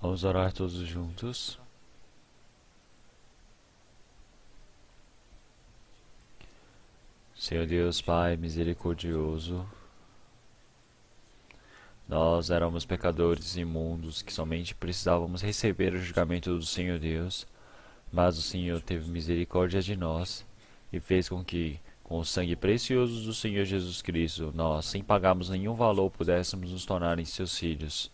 Vamos orar todos juntos. Senhor Deus, Pai misericordioso, nós éramos pecadores imundos que somente precisávamos receber o julgamento do Senhor Deus, mas o Senhor teve misericórdia de nós e fez com que, com o sangue precioso do Senhor Jesus Cristo, nós, sem pagarmos nenhum valor, pudéssemos nos tornar em seus filhos.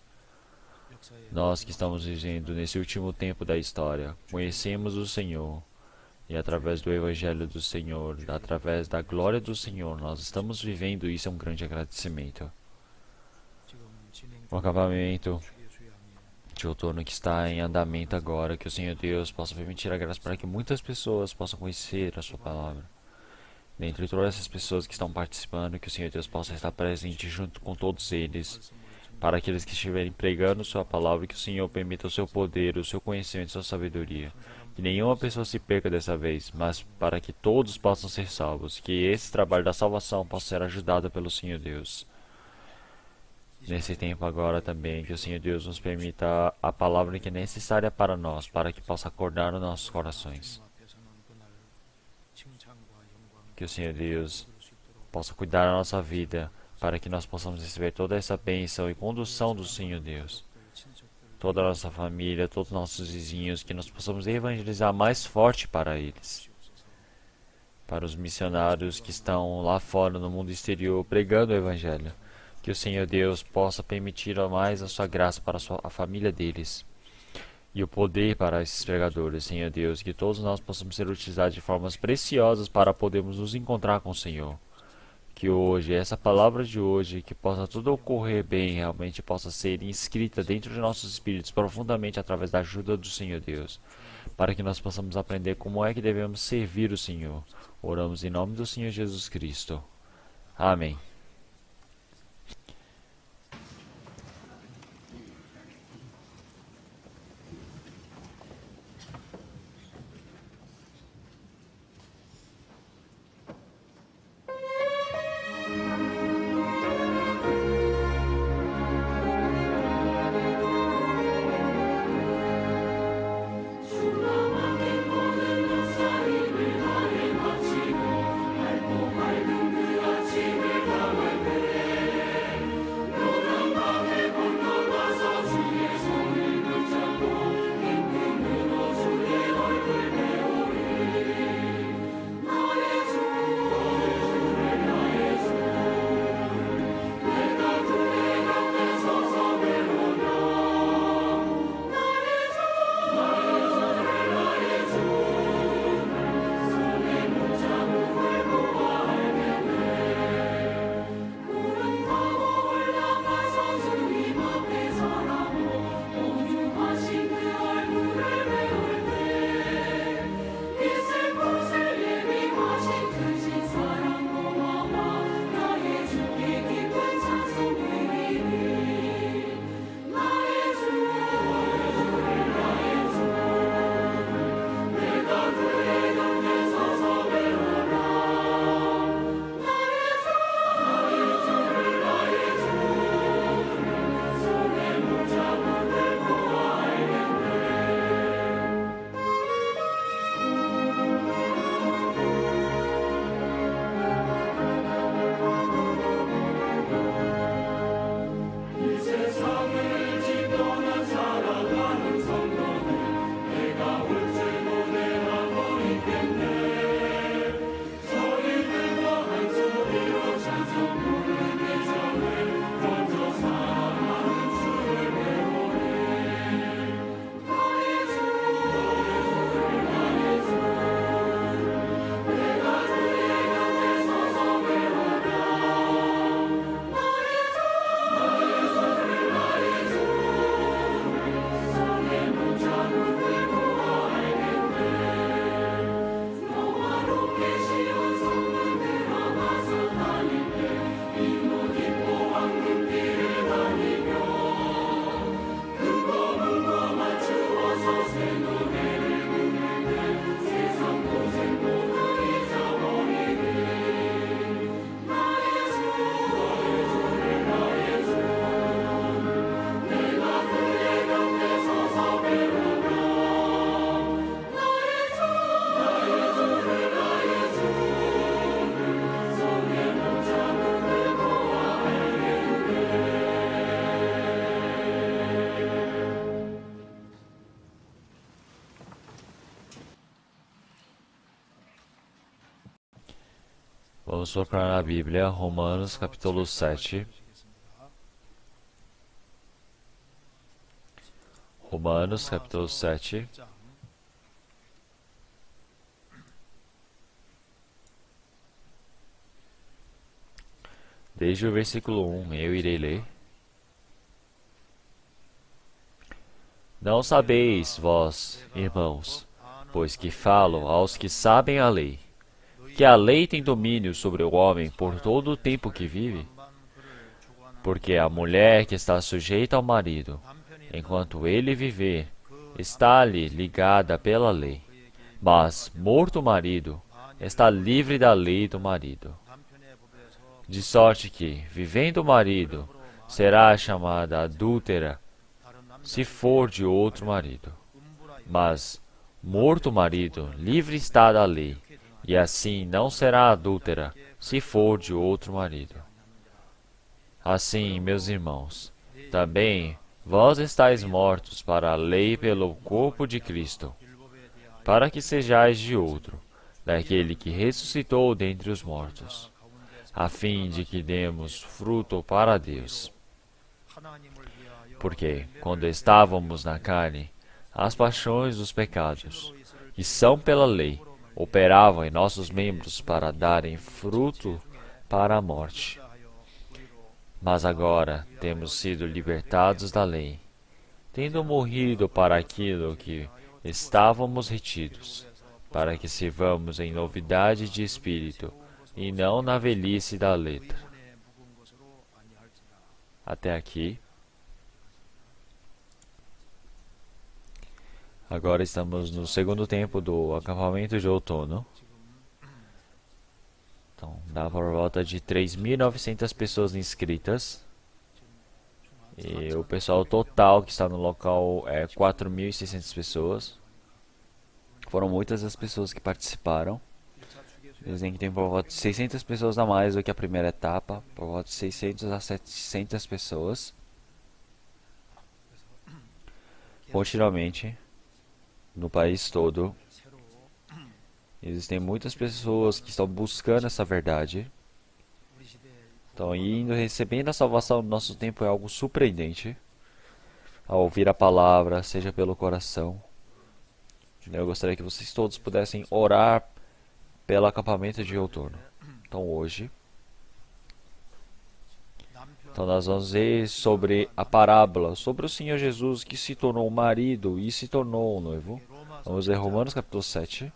Nós que estamos vivendo nesse último tempo da história, conhecemos o Senhor, e através do Evangelho do Senhor, através da glória do Senhor, nós estamos vivendo isso, é um grande agradecimento. O acampamento de outono que está em andamento agora, que o Senhor Deus possa permitir a graça para que muitas pessoas possam conhecer a sua palavra. Dentre todas essas pessoas que estão participando, que o Senhor Deus possa estar presente junto com todos eles, para aqueles que estiverem pregando sua palavra, que o Senhor permita o seu poder, o seu conhecimento, a sua sabedoria. Que nenhuma pessoa se perca dessa vez, mas para que todos possam ser salvos, que esse trabalho da salvação possa ser ajudado pelo Senhor Deus. Nesse tempo agora também, que o Senhor Deus nos permita a palavra que é necessária para nós, para que possa acordar os nossos corações. Que o Senhor Deus possa cuidar da nossa vida, para que nós possamos receber toda essa bênção e condução do Senhor Deus. Toda a nossa família, todos os nossos vizinhos, que nós possamos evangelizar mais forte para eles. Para os missionários que estão lá fora no mundo exterior pregando o Evangelho. Que o Senhor Deus possa permitir mais a sua graça para a família deles. E o poder para esses pregadores, Senhor Deus, que todos nós possamos ser utilizados de formas preciosas para podermos nos encontrar com o Senhor. Que hoje, essa palavra de hoje, que possa tudo ocorrer bem, realmente possa ser inscrita dentro de nossos espíritos profundamente através da ajuda do Senhor Deus, para que nós possamos aprender como é que devemos servir o Senhor. Oramos em nome do Senhor Jesus Cristo. Amém. Vamos procurar na Bíblia, Romanos capítulo 7. Romanos capítulo 7. Desde o versículo 1, eu irei ler. Não sabeis vós, irmãos, pois que falo aos que sabem a lei, que a lei tem domínio sobre o homem por todo o tempo que vive? Porque a mulher que está sujeita ao marido, enquanto ele viver, está-lhe ligada pela lei. Mas, morto o marido, está livre da lei do marido. De sorte que, vivendo o marido, será chamada adúltera, se for de outro marido. Mas, morto o marido, livre está da lei, e assim não será adúltera, se for de outro marido. Assim, meus irmãos, também vós estáis mortos para a lei pelo corpo de Cristo, para que sejais de outro, daquele que ressuscitou dentre os mortos, a fim de que demos fruto para Deus. Porque, quando estávamos na carne, as paixões dos pecados, que são pela lei, operavam em nossos membros para darem fruto para a morte. Mas agora temos sido libertados da lei, tendo morrido para aquilo que estávamos retidos, para que sirvamos em novidade de espírito, e não na velhice da letra. Até aqui. Agora estamos no segundo tempo do acampamento de outono. Então, dá por volta de 3.900 pessoas inscritas. E o pessoal total que está no local é 4.600 pessoas. Foram muitas as pessoas que participaram. Dizem que tem por volta de 600 pessoas a mais do que a primeira etapa, por volta de 600 a 700 pessoas. Continuamente, no país todo, existem muitas pessoas que estão buscando essa verdade. Estão indo, recebendo a salvação no nosso tempo é algo surpreendente. Ao ouvir a palavra, seja pelo coração. Eu gostaria que vocês todos pudessem orar pelo acampamento de outono. Então hoje, nós vamos ver sobre a parábola, sobre o Senhor Jesus que se tornou marido e se tornou noivo. Vamos ver Romanos capítulo 7.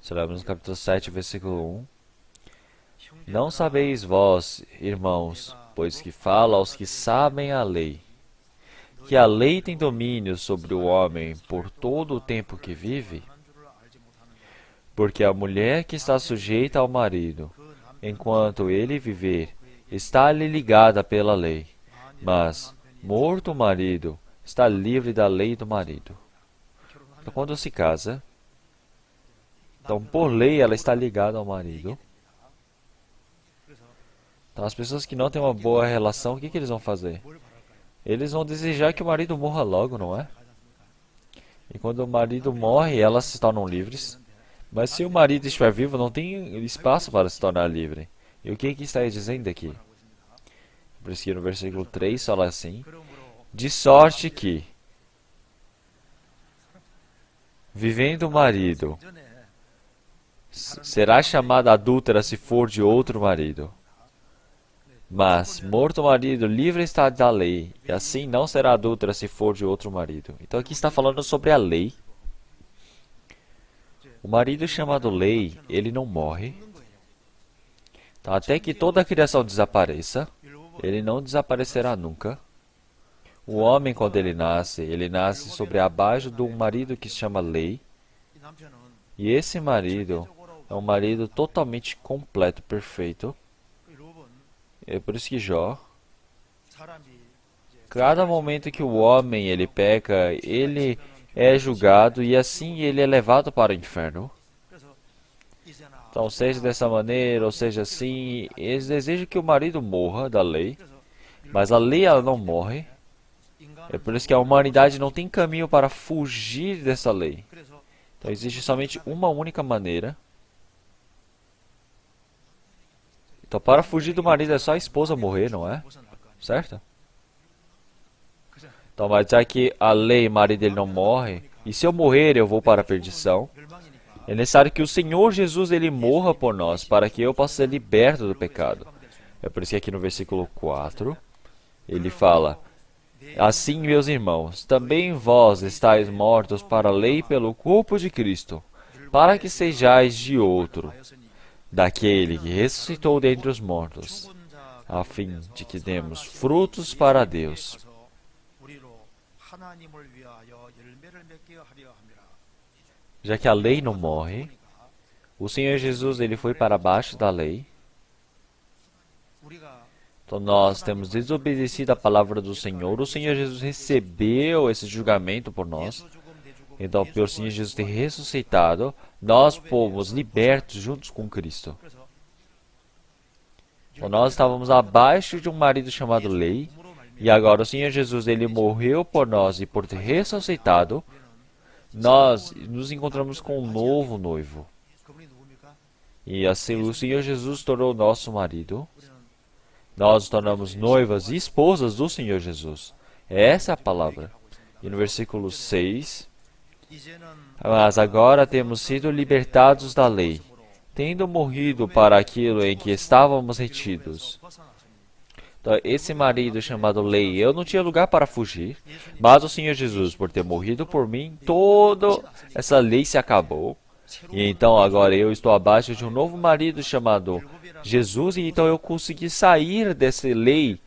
Seremos no capítulo 7, versículo 1. Não sabeis vós, irmãos, pois que falo aos que sabem a lei, que a lei tem domínio sobre o homem por todo o tempo que vive? Porque a mulher que está sujeita ao marido, enquanto ele viver, está-lhe ligada pela lei. Mas, morto o marido, está livre da lei do marido. Então, quando se casa, então, por lei, ela está ligada ao marido. Então, as pessoas que não têm uma boa relação, o que eles vão fazer? Eles vão desejar que o marido morra logo, não é? E quando o marido morre, elas se tornam livres. Mas se o marido estiver vivo, não tem espaço para se tornar livre. E o que está dizendo aqui? Por isso que no versículo 3 fala assim: de sorte que, vivendo o marido, será chamada adúltera se for de outro marido. Mas, morto o marido, livre está da lei, e assim não será adúltera se for de outro marido. Então aqui está falando sobre a lei. O marido chamado lei, ele não morre. Então, até que toda a criação desapareça, ele não desaparecerá nunca. O homem, quando ele nasce sobre abaixo de um marido que se chama lei. E esse marido é um marido totalmente completo, perfeito. É por isso que Jó, cada momento que o homem ele peca, ele é julgado e assim ele é levado para o inferno. Então, seja dessa maneira, ou seja assim, eles desejam que o marido morra da lei, mas a lei ela não morre. É por isso que a humanidade não tem caminho para fugir dessa lei. Então, existe somente uma única maneira. Então, para fugir do marido é só a esposa morrer, não é? Certo? Então, mas já que a lei, o marido ele não morre, e se eu morrer eu vou para a perdição, é necessário que o Senhor Jesus ele morra por nós, para que eu possa ser liberto do pecado. É por isso que aqui no versículo 4, ele fala: assim, meus irmãos, também vós estáis mortos para a lei pelo corpo de Cristo, para que sejais de outro, daquele que ressuscitou dentre os mortos, a fim de que demos frutos para Deus. Já que a lei não morre, o Senhor Jesus ele foi para baixo da lei. Então nós temos desobedecido a palavra do Senhor. O Senhor Jesus recebeu esse julgamento por nós. Então, pelo Senhor Jesus ter ressuscitado, nós fomos libertos juntos com Cristo. Então, nós estávamos abaixo de um marido chamado lei, e agora o Senhor Jesus ele morreu por nós e por ter ressuscitado, nós nos encontramos com um novo noivo. E assim o Senhor Jesus tornou nosso marido. Nós nos tornamos noivas e esposas do Senhor Jesus. Essa é a palavra. E no versículo 6, mas agora temos sido libertados da lei, tendo morrido para aquilo em que estávamos retidos. Então, esse marido chamado lei, eu não tinha lugar para fugir, mas o Senhor Jesus, por ter morrido por mim, toda essa lei se acabou. E então agora eu estou abaixo de um novo marido chamado Jesus, e então eu consegui sair dessa lei,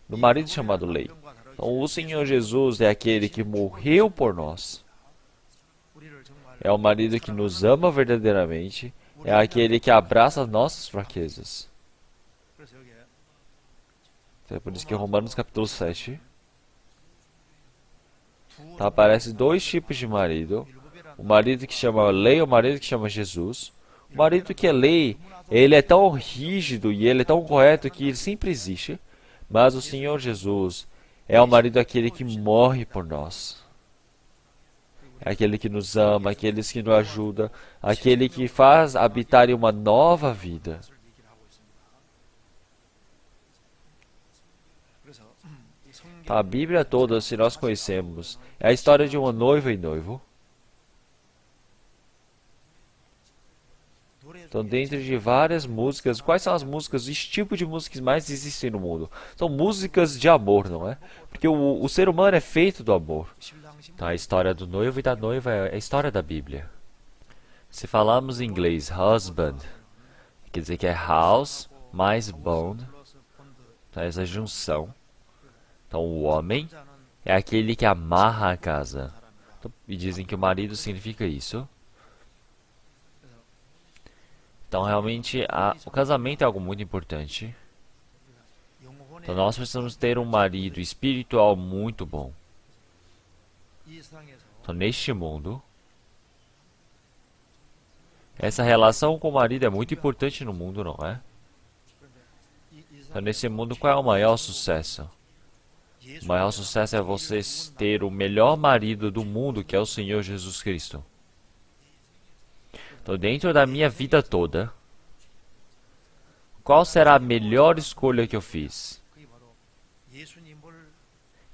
do marido chamado lei. Então o Senhor Jesus é aquele que morreu por nós. É o marido que nos ama verdadeiramente, é aquele que abraça as nossas fraquezas. É por isso que em Romanos capítulo 7 aparece dois tipos de marido. O marido que chama lei e o marido que chama Jesus. O marido que é lei, ele é tão rígido e ele é tão correto que ele sempre existe. Mas o Senhor Jesus é o marido aquele que morre por nós. É aquele que nos ama, aquele que nos ajuda, aquele que faz habitar em uma nova vida. A Bíblia toda, se nós conhecemos, é a história de uma noiva e noivo. Então, dentro de várias músicas, quais são as músicas, os tipos de músicas que mais existem no mundo? São músicas de amor, não é? Porque o ser humano é feito do amor. Então, a história do noivo e da noiva é a história da Bíblia. Se falarmos em inglês, husband, quer dizer que é house mais bond, então essa junção. Então, o homem é aquele que amarra a casa. Então, e dizem que o marido significa isso. Então, realmente, o casamento é algo muito importante. Então, nós precisamos ter um marido espiritual muito bom. Então, neste mundo, essa relação com o marido é muito importante no mundo, não é? Então, nesse mundo, qual é o maior sucesso? O maior sucesso é você ter o melhor marido do mundo, que é o Senhor Jesus Cristo. Então, dentro da minha vida toda, qual será a melhor escolha que eu fiz?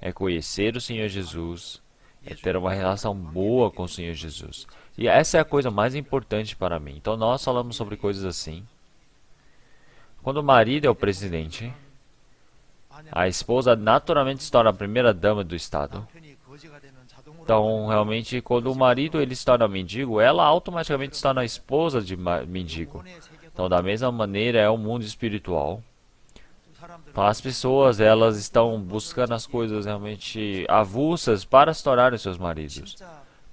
É conhecer o Senhor Jesus, é ter uma relação boa com o Senhor Jesus. E essa é a coisa mais importante para mim. Então, nós falamos sobre coisas assim. Quando o marido é o presidente, a esposa naturalmente se torna a primeira dama do Estado. Então, realmente, quando o marido ele se torna mendigo, ela automaticamente se torna a esposa de mendigo. Então, da mesma maneira, é o mundo espiritual. Então, as pessoas, elas estão buscando as coisas realmente avulsas para se tornarem seus maridos.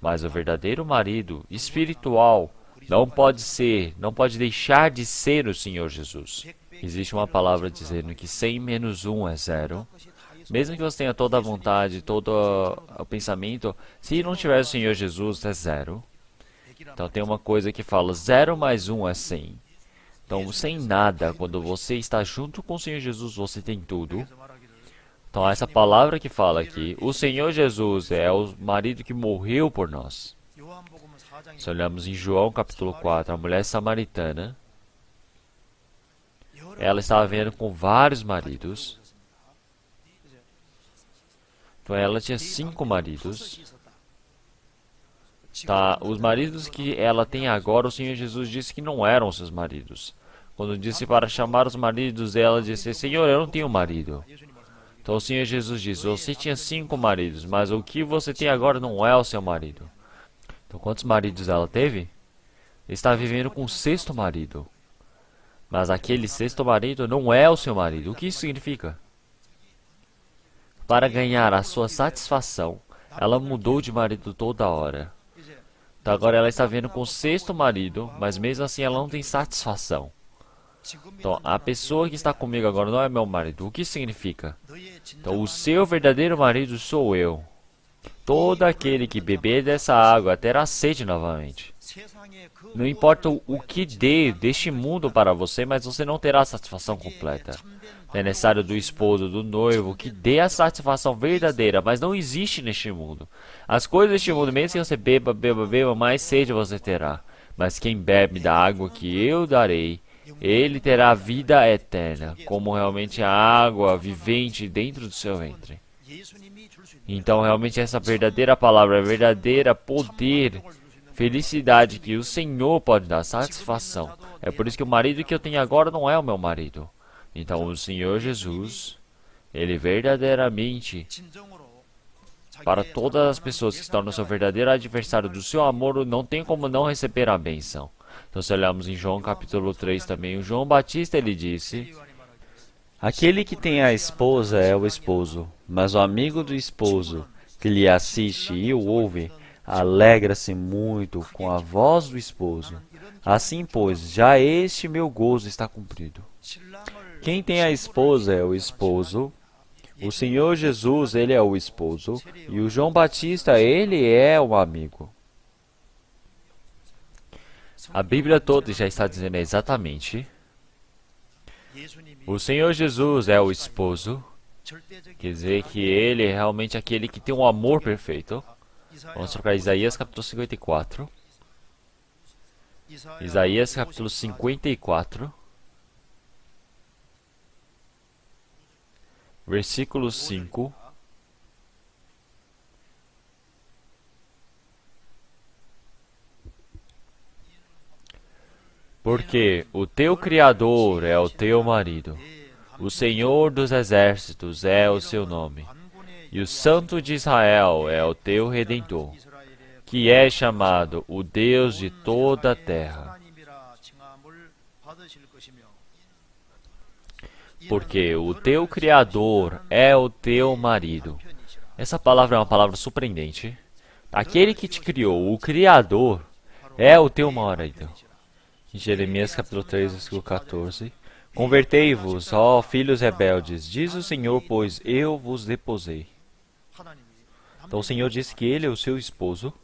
Mas o verdadeiro marido espiritual não pode deixar de ser o Senhor Jesus. Existe uma palavra dizendo que 100 menos 1 é 0. Mesmo que você tenha toda a vontade, todo o pensamento, se não tiver o Senhor Jesus, é 0. Então tem uma coisa que fala 0 mais 1 é 100. Então, sem nada, quando você está junto com o Senhor Jesus, você tem tudo. Então, essa palavra que fala aqui, o Senhor Jesus é o marido que morreu por nós. Se olhamos em João capítulo 4, a mulher samaritana, ela estava vivendo com vários maridos. Então ela tinha 5 maridos. Tá, os maridos que ela tem agora, o Senhor Jesus disse que não eram seus maridos. Quando disse para chamar os maridos, ela disse: Senhor, eu não tenho marido. Então o Senhor Jesus disse: você tinha 5 maridos, mas o que você tem agora não é o seu marido. Então quantos maridos ela teve? Ele está vivendo com o 6º marido. Mas aquele 6º marido não é o seu marido. O que isso significa? Para ganhar a sua satisfação, ela mudou de marido toda hora. Então agora ela está vivendo com o 6º marido, mas mesmo assim ela não tem satisfação. Então a pessoa que está comigo agora não é meu marido. O que isso significa? Então o seu verdadeiro marido sou eu. Todo aquele que beber dessa água terá sede novamente. Não importa o que dê deste mundo para você, mas você não terá satisfação completa. É necessário do esposo, do noivo, que dê a satisfação verdadeira, mas não existe neste mundo. As coisas deste mundo, mesmo que você beba, mais sede você terá. Mas quem bebe da água que eu darei, ele terá vida eterna, como realmente a água vivente dentro do seu ventre. Então, realmente, essa verdadeira palavra, verdadeira poder, felicidade que o Senhor pode dar, satisfação. É por isso que o marido que eu tenho agora não é o meu marido. Então, o Senhor Jesus, Ele verdadeiramente, para todas as pessoas que estão no seu verdadeiro adversário do seu amor, não tem como não receber a bênção. Então, se olharmos em João capítulo 3 também, o João Batista, ele disse: aquele que tem a esposa é o esposo, mas o amigo do esposo, que lhe assiste e o ouve, alegra-se muito com a voz do esposo. Assim, pois, já este meu gozo está cumprido. Quem tem a esposa é o esposo. O Senhor Jesus, ele é o esposo. E o João Batista, ele é o amigo. A Bíblia toda já está dizendo exatamente: o Senhor Jesus é o esposo. Quer dizer que ele é realmente aquele que tem um amor perfeito. Vamos trocar Isaías capítulo 54. Isaías capítulo 54. Versículo 5. Porque o teu Criador é o teu marido, o Senhor dos exércitos é o seu nome, e o Santo de Israel é o teu Redentor, que é chamado o Deus de toda a terra. Porque o teu Criador é o teu marido. Essa palavra é uma palavra surpreendente. Aquele que te criou, o Criador, é o teu marido. Em Jeremias capítulo 3, versículo 14. Convertei-vos, ó filhos rebeldes, diz o Senhor, pois eu vos deposei. Então o Senhor disse que ele é o seu esposo.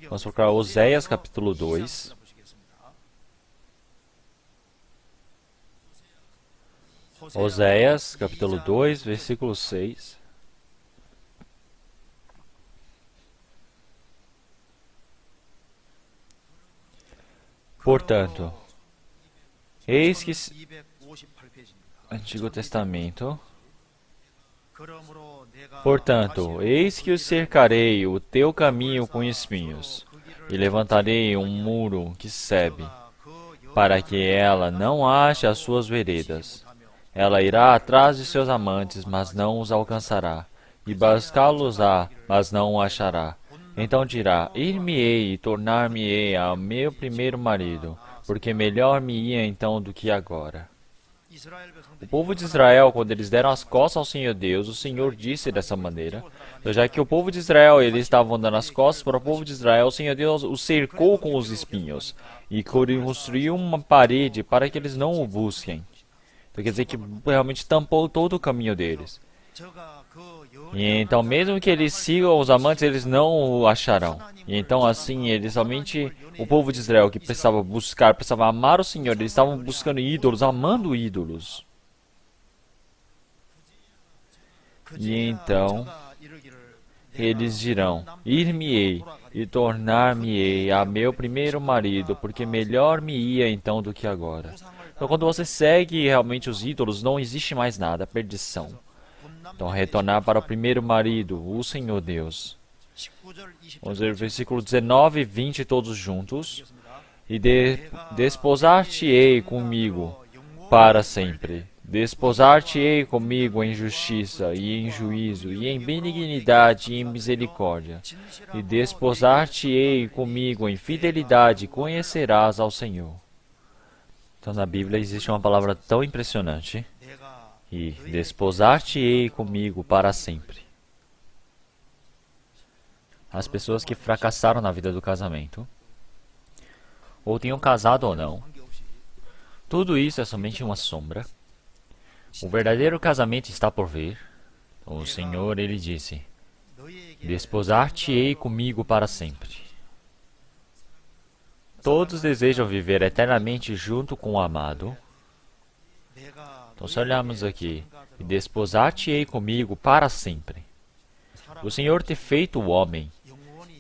Vamos procurar Oséias capítulo 2. Oséias capítulo 2, versículo 6. Portanto, eis que... Antigo Testamento. Portanto, eis que o cercarei o teu caminho com espinhos, e levantarei um muro que sebe, para que ela não ache as suas veredas. Ela irá atrás de seus amantes, mas não os alcançará, e buscá-los-á, mas não o achará. Então dirá: ir-me-ei e tornar-me-ei ao meu primeiro marido, porque melhor me ia então do que agora. O povo de Israel, quando eles deram as costas ao Senhor Deus, o Senhor disse dessa maneira. Então, já que o povo de Israel, eles estavam dando as costas para o povo de Israel, o Senhor Deus o cercou com os espinhos e construiu uma parede para que eles não o busquem. Então, quer dizer que realmente tampou todo o caminho deles. E então, mesmo que eles sigam os amantes, eles não o acharão. E então, assim, eles somente, o povo de Israel que precisava buscar, precisava amar o Senhor, eles estavam buscando ídolos, amando ídolos. E então, eles dirão: ir-me-ei e tornar-me-ei a meu primeiro marido, porque melhor me ia então do que agora. Então, quando você segue realmente os ídolos, não existe mais nada, perdição. Então, retornar para o primeiro marido, o Senhor Deus. Vamos ver o versículo 19 e 20 todos juntos. E desposar-te-ei comigo para sempre. Desposar-te-ei comigo em justiça e em juízo, e em benignidade e em misericórdia. E desposar-te-ei comigo em fidelidade, conhecerás ao Senhor. Então na Bíblia existe uma palavra tão impressionante. E desposar-te-ei comigo para sempre. As pessoas que fracassaram na vida do casamento, ou tenham casado ou não, tudo isso é somente uma sombra. O verdadeiro casamento está por vir. O Senhor, Ele disse, desposar-te-ei comigo para sempre. Todos desejam viver eternamente junto com o amado. Então, se olharmos aqui, e desposar-te-ei comigo para sempre. O Senhor ter feito o homem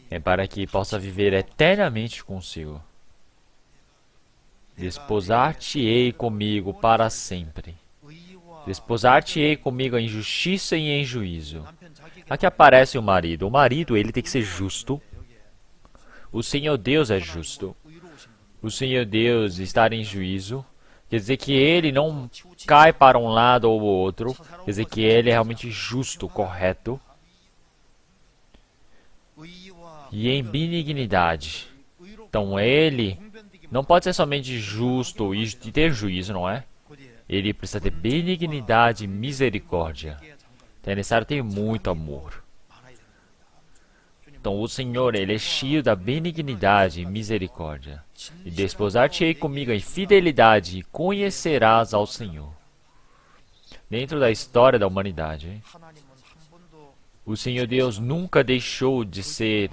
é para que possa viver eternamente consigo. Desposar-te-ei comigo para sempre. Desposar-te-ei comigo em justiça e em juízo. Aqui aparece o marido. O marido, ele tem que ser justo. O Senhor Deus é justo. O Senhor Deus estar em juízo. Quer dizer que ele não cai para um lado ou outro. Quer dizer que ele é realmente justo, correto. E em benignidade. Então ele não pode ser somente justo e ter juízo, não é? Ele precisa ter benignidade e misericórdia. Então é necessário ter muito amor. Então o Senhor, Ele é cheio da benignidade e misericórdia. E desposar-te-ei comigo em fidelidade e conhecerás ao Senhor. Dentro da história da humanidade, o Senhor Deus nunca deixou de ser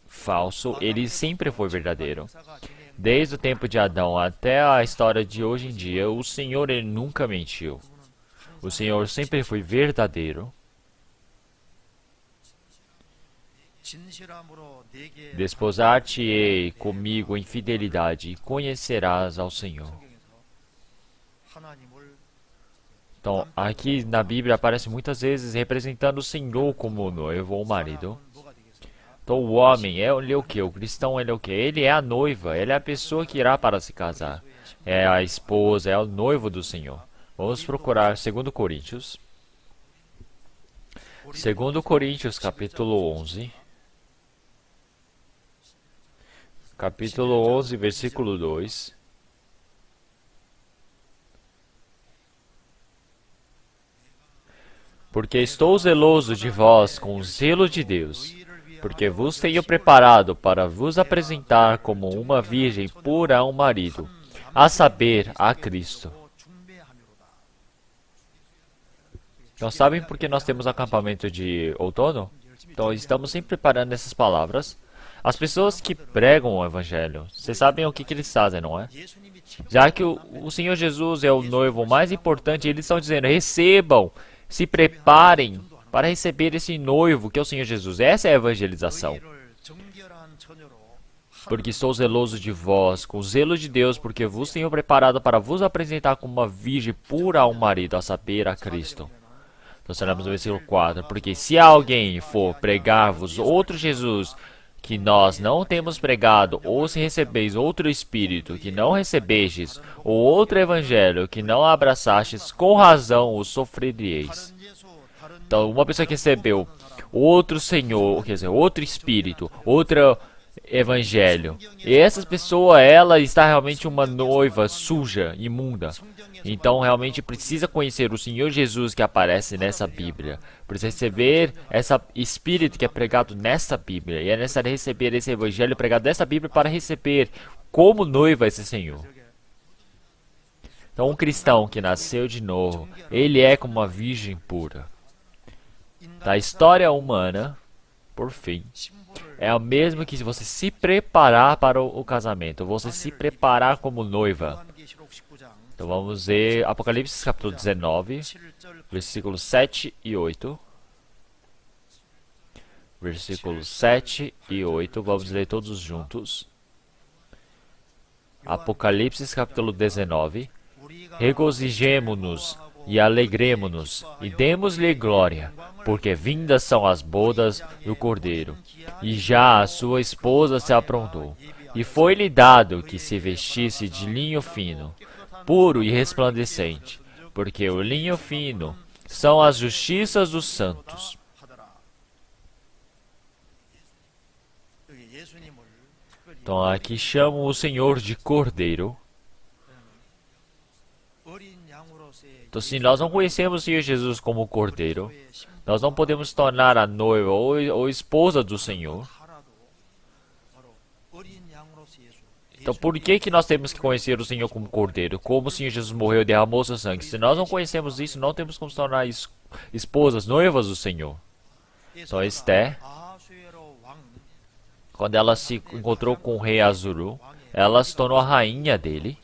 falso. Ele sempre foi verdadeiro. Desde o tempo de Adão até a história de hoje em dia, o Senhor ele nunca mentiu. O Senhor sempre foi verdadeiro. Desposar-te-ei comigo em fidelidade e conhecerás ao Senhor. Então, aqui na Bíblia aparece muitas vezes representando o Senhor como o noivo ou o marido. Então o homem, ele é o que? O cristão, ele é o que? Ele é a noiva, ele é a pessoa que irá para se casar. É a esposa, é o noivo do Senhor. Vamos procurar 2 Coríntios. 2 Coríntios, capítulo 11. Capítulo 11, versículo 2. Porque estou zeloso de vós com o zelo de Deus, porque vos tenho preparado para vos apresentar como uma virgem pura ao marido, a saber, a Cristo. Então, sabem por que nós temos acampamento de outono? Então, estamos sempre preparando essas palavras. As pessoas que pregam o Evangelho, vocês sabem o que eles fazem, não é? Já que o Senhor Jesus é o noivo mais importante, eles estão dizendo, recebam, se preparem para receber esse noivo que é o Senhor Jesus. Essa é a evangelização. Porque estou zeloso de vós, com o zelo de Deus, porque vos tenho preparado para vos apresentar como uma virgem pura ao marido, a saber, a Cristo. Então, seremos no versículo 4. Porque se alguém for pregar-vos outro Jesus, que nós não temos pregado, ou se recebeis outro Espírito, que não recebestes, ou outro Evangelho, que não abraçastes, com razão o sofreríeis. Então, uma pessoa que recebeu outro Senhor, quer dizer, outro Espírito, outro Evangelho, e essa pessoa, ela está realmente uma noiva suja, imunda. Então, realmente precisa conhecer o Senhor Jesus que aparece nessa Bíblia. Precisa receber esse Espírito que é pregado nessa Bíblia. E é necessário receber esse Evangelho pregado nessa Bíblia para receber como noiva esse Senhor. Então, um cristão que nasceu de novo, ele é como uma virgem pura. Da história humana, por fim, é o mesmo que você se preparar para o casamento, você se preparar como noiva. Então vamos ver Apocalipse capítulo 19, versículos 7 e 8. Versículos 7 e 8, vamos ler todos juntos. Apocalipse capítulo 19. Regozijemo-nos e alegremo-nos e demos-lhe glória, porque vindas são as bodas do Cordeiro, e já a sua esposa se aprontou. E foi-lhe dado que se vestisse de linho fino, puro e resplandecente, porque o linho fino são as justiças dos santos. Então aqui chamam o Senhor de Cordeiro. Então, se nós não conhecemos o Senhor Jesus como Cordeiro, nós não podemos tornar a noiva ou esposa do Senhor. Então, por que nós temos que conhecer o Senhor como Cordeiro? Como o Senhor Jesus morreu e derramou seu sangue? Se nós não conhecemos isso, não temos como se tornar esposas, noivas do Senhor. Então, Esther, quando ela se encontrou com o rei Azuru, ela se tornou a rainha dele.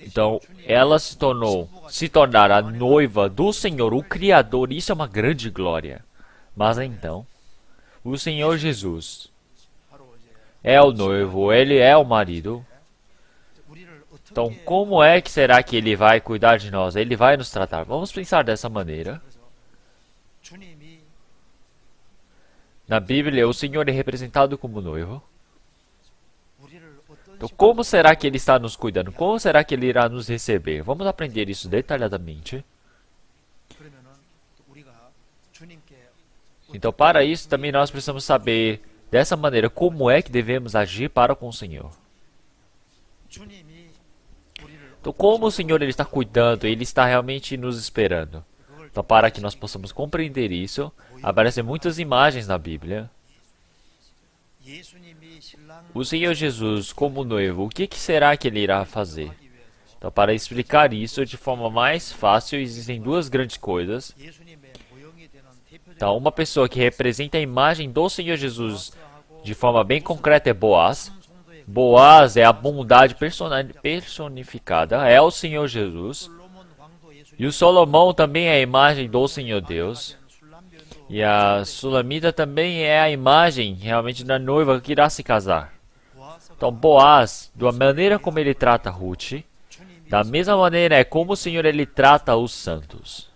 Então, ela se tornar a noiva do Senhor, o Criador. Isso é uma grande glória. Mas então, o Senhor Jesus é o noivo, ele é o marido. Então, como é que será que ele vai cuidar de nós? Ele vai nos tratar. Vamos pensar dessa maneira. Na Bíblia, o Senhor é representado como noivo. Então, como será que ele está nos cuidando? Como será que ele irá nos receber? Vamos aprender isso detalhadamente. Então, para isso, também nós precisamos saber, dessa maneira, como é que devemos agir para com o Senhor. Então, como o Senhor ele está cuidando, ele está realmente nos esperando. Então, para que nós possamos compreender isso, aparecem muitas imagens na Bíblia. O Senhor Jesus, como noivo, o que será que ele irá fazer? Então, para explicar isso de forma mais fácil, existem duas grandes coisas. Então, uma pessoa que representa a imagem do Senhor Jesus de forma bem concreta é Boaz. Boaz é a bondade personificada, é o Senhor Jesus. E o Salomão também é a imagem do Senhor Deus. E a Sulamita também é a imagem realmente da noiva que irá se casar. Então, Boaz, da maneira como ele trata Ruth, da mesma maneira é como o Senhor ele trata os santos.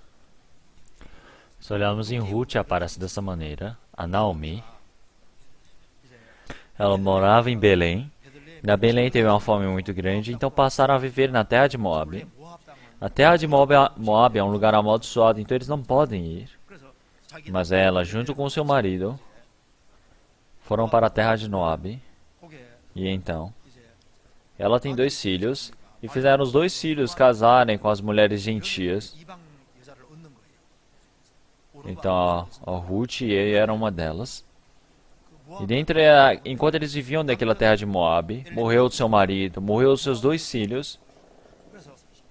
Se olharmos em Ruth, aparece dessa maneira. A Naomi, ela morava em Belém. Na Belém teve uma fome muito grande, então passaram a viver na terra de Moabe. A terra de Moabe é um lugar amaldiçoado, então eles não podem ir. Mas ela, junto com seu marido, foram para a terra de Moabe. E então, ela tem 2 filhos, e fizeram os 2 filhos casarem com as mulheres gentias. Então, a Ruth e ele eram uma delas. E enquanto eles viviam naquela terra de Moabe, morreu seu marido, morreu os seus 2 filhos,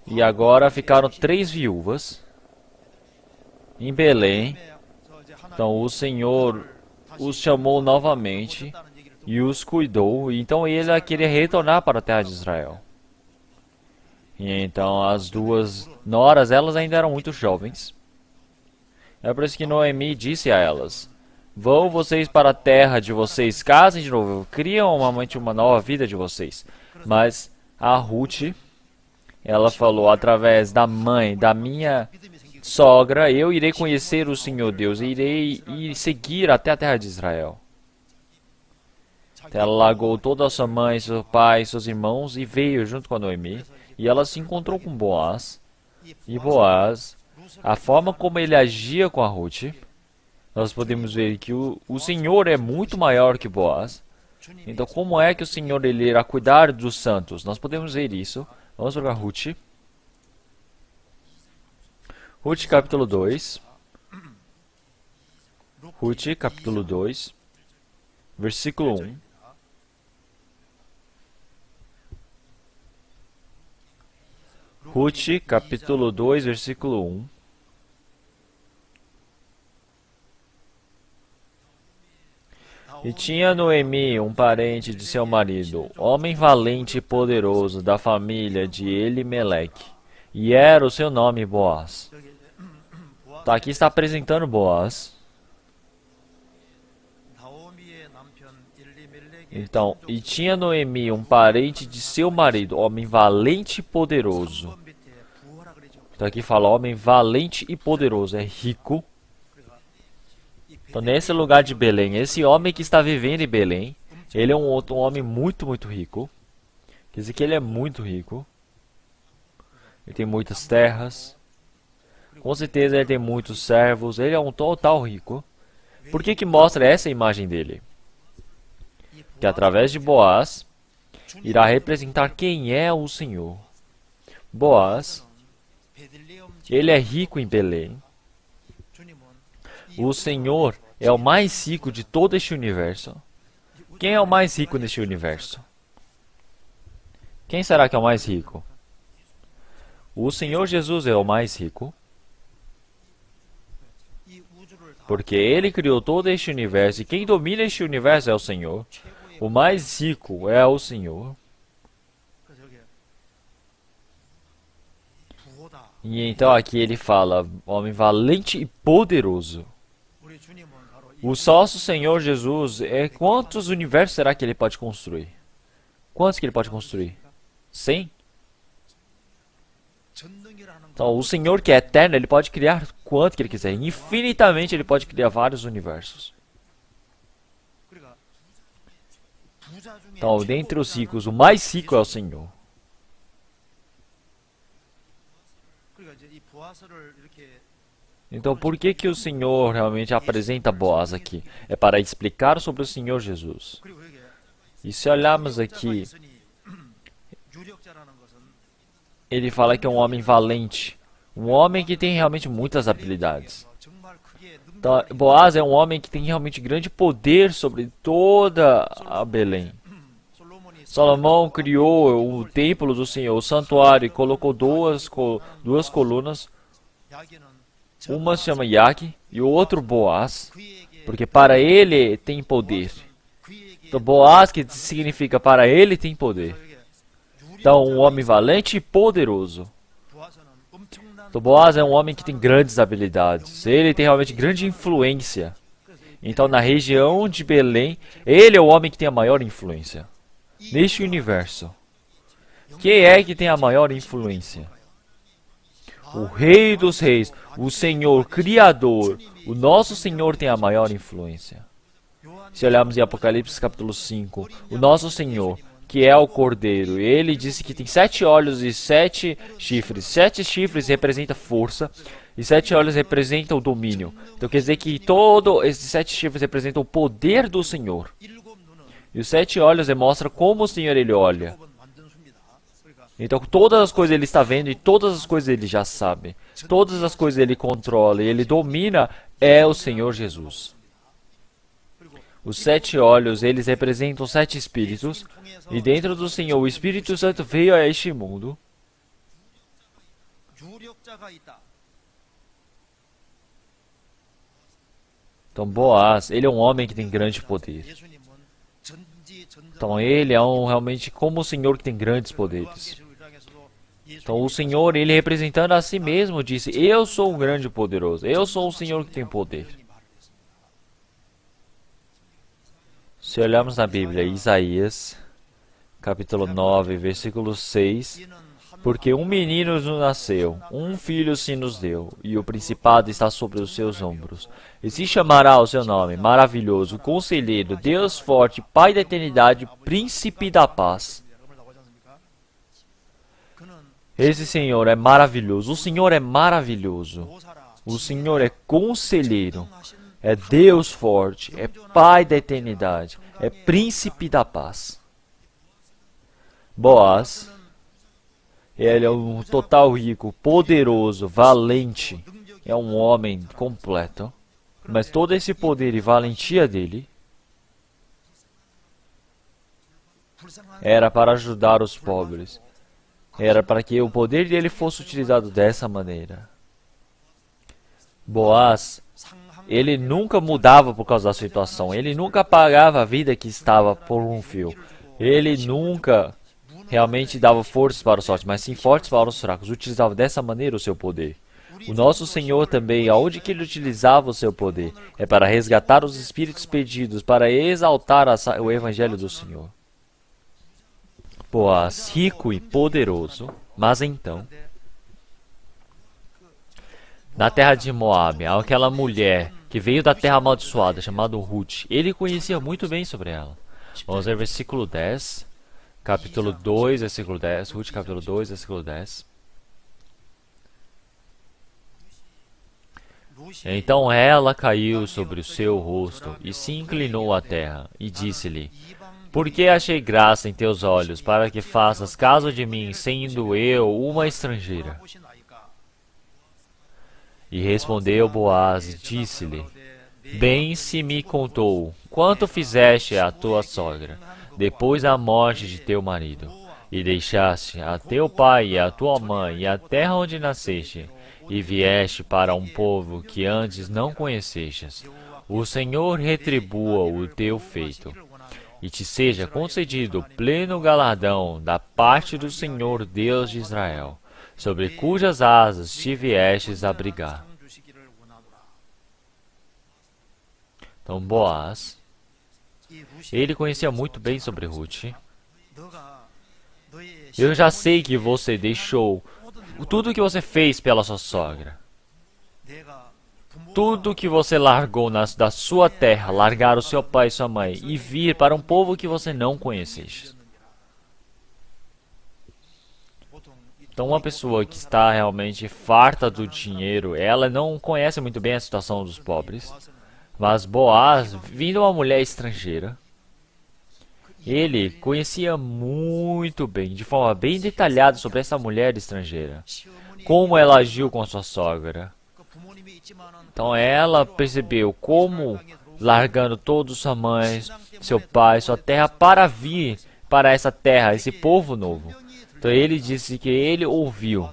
e agora ficaram 3 viúvas em Belém. Então o Senhor os chamou novamente e os cuidou. E então ele queria retornar para a terra de Israel. E então as 2 noras, elas ainda eram muito jovens. É por isso que Noemi disse a elas: vão vocês para a terra de vocês, casem de novo, criam uma nova vida de vocês. Mas a Ruth, ela falou, através da mãe, da minha sogra, eu irei conhecer o Senhor Deus, irei ir seguir até a terra de Israel. Ela largou toda a sua mãe, seu pai, seus irmãos e veio junto com a Noemi. E ela se encontrou com Boaz. E Boaz, a forma como ele agia com a Ruth, nós podemos ver que o Senhor é muito maior que Boaz. Então, como é que o Senhor ele irá cuidar dos santos? Nós podemos ver isso. Vamos para Ruth. Ruth capítulo 2. Ruth capítulo 2, versículo 1. Ruth capítulo 2, versículo 1. E tinha Noemi um parente de seu marido, homem valente e poderoso da família de Elimeleque, e era o seu nome Boaz. Tá, aqui está apresentando Boaz. Então, e tinha Noemi um parente de seu marido, homem valente e poderoso. Então aqui fala homem valente e poderoso, é rico. Então nesse lugar de Belém, esse homem que está vivendo em Belém, ele é um outro homem muito, muito rico. Quer dizer que ele é muito rico. Ele tem muitas terras. Com certeza ele tem muitos servos. Ele é um total rico. Por que que mostra essa imagem dele? Que através de Boaz, irá representar quem é o Senhor. Boaz, ele é rico em Belém. O Senhor é o mais rico de todo este universo. Quem é o mais rico neste universo? Quem será que é o mais rico? O Senhor Jesus é o mais rico. Porque Ele criou todo este universo e quem domina este universo é o Senhor. O mais rico é o Senhor. E então aqui ele fala, homem valente e poderoso. O nosso Senhor Jesus, quantos universos será que ele pode construir? Quantos que ele pode construir? 100? Então, o Senhor que é eterno, ele pode criar quanto que ele quiser. Infinitamente ele pode criar vários universos. Então, dentre os ricos, o mais rico é o Senhor. Então, por que que o Senhor realmente apresenta Boaz aqui? É para explicar sobre o Senhor Jesus. E se olharmos aqui, ele fala que é um homem valente. Um homem que tem realmente muitas habilidades. Então, Boaz é um homem que tem realmente grande poder sobre toda a Belém. Salomão criou o templo do Senhor, o santuário, e colocou duas colunas. Uma se chama Yaque e o outro Boaz, porque para ele tem poder. Então Boaz, que significa para ele tem poder. Então um homem valente e poderoso. Então Boaz é um homem que tem grandes habilidades. Ele tem realmente grande influência. Então na região de Belém, ele é o homem que tem a maior influência. Neste universo. Quem é que tem a maior influência? O Rei dos Reis, o Senhor Criador, o nosso Senhor tem a maior influência. Se olharmos em Apocalipse capítulo 5, o nosso Senhor, que é o Cordeiro, ele disse que tem 7 olhos e 7 chifres. 7 chifres representam força e 7 olhos representam o domínio. Então quer dizer que todos esses 7 chifres representam o poder do Senhor. E os 7 olhos demonstram como o Senhor ele olha. Então todas as coisas ele está vendo e todas as coisas ele já sabe. Todas as coisas ele controla e ele domina é o Senhor Jesus. Os 7 olhos, eles representam 7 espíritos. E dentro do Senhor, o Espírito Santo veio a este mundo. Então Boaz, ele é um homem que tem grande poder. Então ele é realmente como o Senhor que tem grandes poderes. Então o Senhor, ele representando a si mesmo, disse, eu sou um grande poderoso, eu sou o Senhor que tem poder. Se olharmos na Bíblia, Isaías, capítulo 9, versículo 6, porque um menino nos nasceu, um filho se nos deu, e o principado está sobre os seus ombros. E se chamará o seu nome, maravilhoso, conselheiro, Deus forte, Pai da eternidade, príncipe da paz. Esse Senhor é maravilhoso, o Senhor é maravilhoso, o Senhor é conselheiro, é Deus forte, é Pai da eternidade, é príncipe da paz. Boaz, ele é um total rico, poderoso, valente, é um homem completo, mas todo esse poder e valentia dele era para ajudar os pobres. Era para que o poder dele fosse utilizado dessa maneira. Boaz, ele nunca mudava por causa da situação. Ele nunca apagava a vida que estava por um fio. Ele nunca realmente dava forças para os fortes, mas sim fortes para os fracos. Utilizava dessa maneira o seu poder. O nosso Senhor também, aonde que ele utilizava o seu poder? É para resgatar os espíritos perdidos, para exaltar o evangelho do Senhor. Boaz, rico e poderoso, mas então, na terra de Moabe, aquela mulher que veio da terra amaldiçoada, chamada Ruth, ele conhecia muito bem sobre ela. Vamos ver versículo 10, capítulo 2, versículo 10, Ruth capítulo 2, versículo 10. Então ela caiu sobre o seu rosto e se inclinou à terra, e disse-lhe: Por que achei graça em teus olhos, para que faças caso de mim, sendo eu uma estrangeira? E respondeu Boaz e disse-lhe: Bem se me contou quanto fizeste à tua sogra, depois da morte de teu marido, e deixaste a teu pai e a tua mãe e a terra onde nasceste, e vieste para um povo que antes não conhecestes. O Senhor retribua o teu feito, e te seja concedido pleno galardão da parte do Senhor Deus de Israel, sobre cujas asas te viestes abrigar. Então Boaz, ele conhecia muito bem sobre Ruth. Eu já sei que você deixou tudo o que você fez pela sua sogra. Tudo que você largou da sua terra, largar o seu pai e sua mãe, e vir para um povo que você não conheceste. Então uma pessoa que está realmente farta do dinheiro, ela não conhece muito bem a situação dos pobres. Mas Boaz, vindo uma mulher estrangeira, ele conhecia muito bem, de forma bem detalhada sobre essa mulher estrangeira. Como ela agiu com a sua sogra. Então ela percebeu como, largando todos sua mãe, seu pai, sua terra, para vir para essa terra, esse povo novo. Então ele disse que ele ouviu,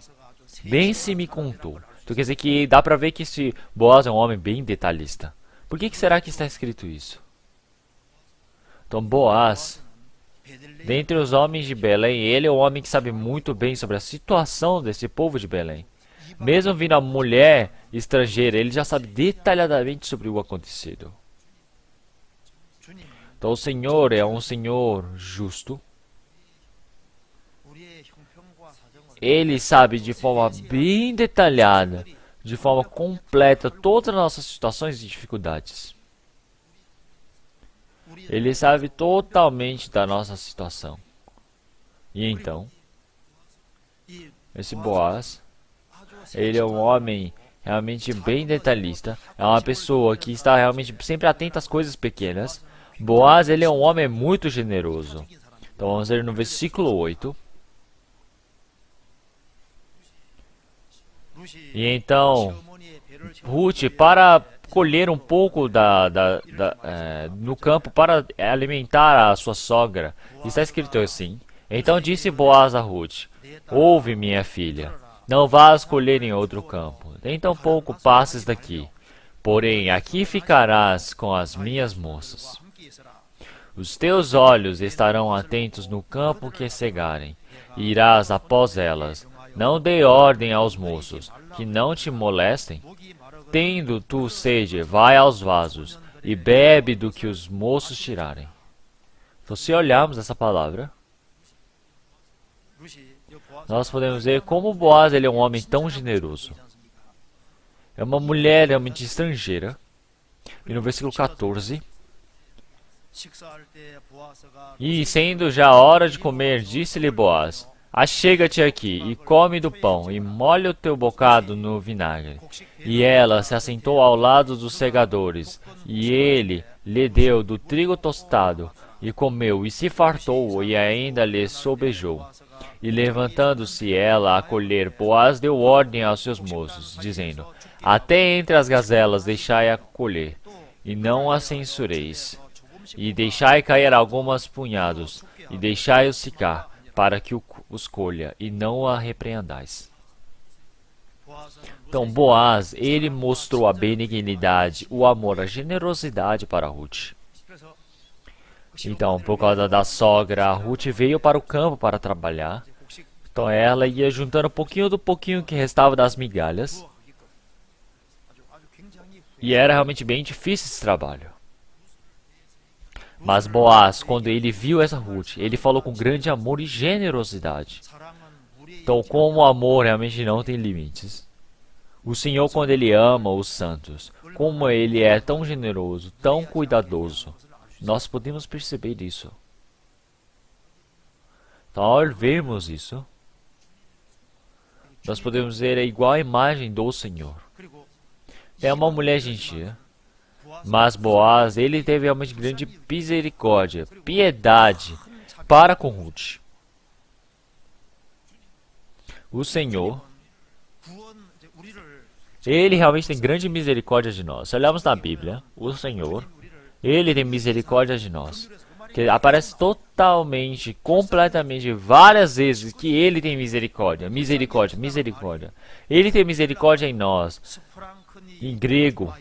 bem se me contou. Então quer dizer que dá para ver que esse Boaz é um homem bem detalhista. Por que será que está escrito isso? Então Boaz, dentre os homens de Belém, ele é um homem que sabe muito bem sobre a situação desse povo de Belém. Mesmo vindo a mulher estrangeira, ele já sabe detalhadamente sobre o acontecido. Então o Senhor é um Senhor justo. Ele sabe de forma bem detalhada, de forma completa, todas as nossas situações e dificuldades. Ele sabe totalmente da nossa situação. E então, esse Boaz, ele é um homem realmente bem detalhista. É uma pessoa que está realmente sempre atenta às coisas pequenas. Boaz, ele é um homem muito generoso. Então vamos ver no versículo 8. E então, Ruth, para colher um pouco no campo, para alimentar a sua sogra, está escrito assim: Então disse Boaz a Ruth: Ouve, minha filha, não vás colher em outro campo, nem tampouco passes daqui, porém aqui ficarás com as minhas moças. Os teus olhos estarão atentos no campo que cegarem, e irás após elas. Não dê ordem aos moços, que não te molestem. Tendo tu sede, vai aos vasos, e bebe do que os moços tirarem. Então, se olharmos essa palavra, nós podemos ver como Boaz ele é um homem tão generoso. É uma mulher realmente estrangeira. E no versículo 14... E sendo já a hora de comer, disse-lhe Boaz: Achega-te aqui, e come do pão, e molha o teu bocado no vinagre. E ela se assentou ao lado dos segadores, e ele lhe deu do trigo tostado, e comeu, e se fartou, e ainda lhe sobejou. E levantando-se ela a colher, Boaz deu ordem aos seus moços, dizendo: Até entre as gazelas deixai-a colher, e não a censureis. E deixai cair algumas punhados, e deixai-os secar, para que os colha, e não a repreendais. Então Boaz, ele mostrou a benignidade, o amor, a generosidade para Ruth. Então, por causa da sogra, a Ruth veio para o campo para trabalhar. Então ela ia juntando um pouquinho do pouquinho que restava das migalhas. E era realmente bem difícil esse trabalho. Mas Boaz, quando ele viu essa Ruth, ele falou com grande amor e generosidade. Então, como o amor realmente não tem limites, o Senhor, quando Ele ama os santos, como Ele é tão generoso, tão cuidadoso, nós podemos perceber isso. Então, ao vermos isso, nós podemos ver a igual imagem do Senhor. É uma mulher gentil, mas Boaz, ele teve realmente grande misericórdia, piedade para com Ruth. O Senhor, Ele realmente tem grande misericórdia de nós. Se olharmos na Bíblia, o Senhor, Ele tem misericórdia de nós. Que aparece totalmente, completamente, várias vezes que Ele tem misericórdia, misericórdia, misericórdia. Ele tem misericórdia em nós. Em grego,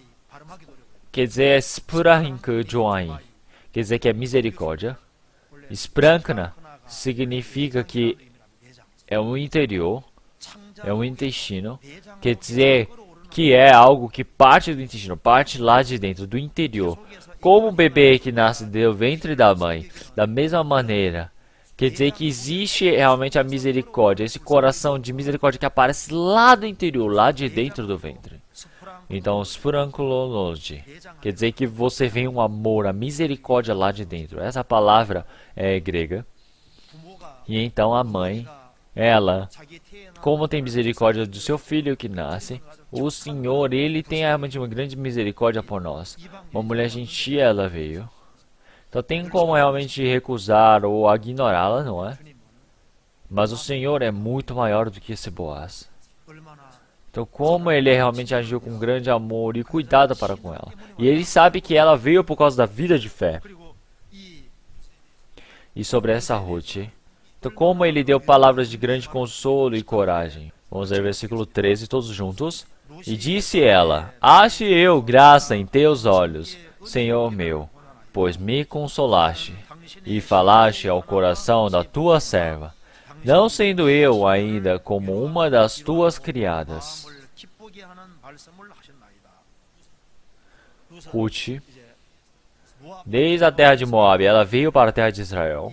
quer dizer sprank joai, quer dizer que é misericórdia. Sprankna significa que é um interior, é um intestino, quer dizer que é algo que parte do intestino, parte lá de dentro, do interior. Como um bebê que nasce do ventre da mãe, da mesma maneira, quer dizer que existe realmente a misericórdia, esse coração de misericórdia que aparece lá do interior, lá de dentro do ventre. Então, sprankulology, quer dizer que você vê um amor, a misericórdia lá de dentro. Essa palavra é grega. E então a mãe, ela, como tem misericórdia do seu filho que nasce, o Senhor, Ele tem realmente uma grande misericórdia por nós. Uma mulher gentil, ela veio. Então tem como realmente recusar ou ignorá-la, não é? Mas o Senhor é muito maior do que esse Boaz. Então como Ele realmente agiu com grande amor e cuidado para com ela. E Ele sabe que ela veio por causa da vida de fé. E sobre essa Ruth, então como Ele deu palavras de grande consolo e coragem. Vamos ver o versículo 13 todos juntos. E disse ela: Ache eu graça em teus olhos, Senhor meu, pois me consolaste, e falaste ao coração da tua serva, não sendo eu ainda como uma das tuas criadas. Ruth, desde a terra de Moabe, ela veio para a terra de Israel,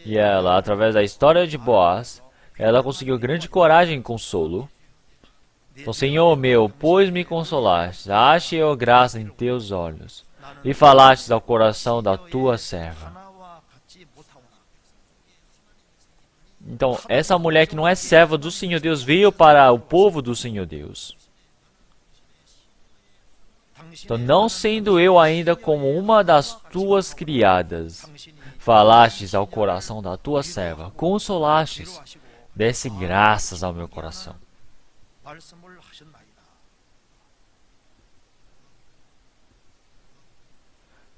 e ela, através da história de Boaz, ela conseguiu grande coragem e consolo. Então, Senhor meu, pois me consolaste, ache eu graça em teus olhos, e falastes ao coração da tua serva. Então, essa mulher que não é serva do Senhor Deus, veio para o povo do Senhor Deus. Então, não sendo eu ainda como uma das tuas criadas, falastes ao coração da tua serva, consolastes, desse graças ao meu coração.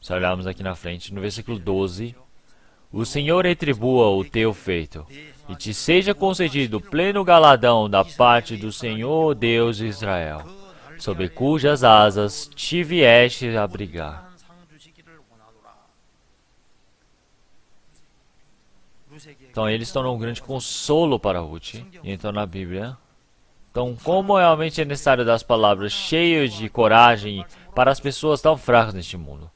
Se olharmos aqui na frente, no versículo 12, o Senhor retribua o teu feito, e te seja concedido pleno galardão da parte do Senhor Deus de Israel, sob cujas asas te vieste a abrigar. Então eles tornam um grande consolo para Ruth. E então na Bíblia, então como realmente é necessário dar as palavras cheias de coragem para as pessoas tão fracas neste mundo.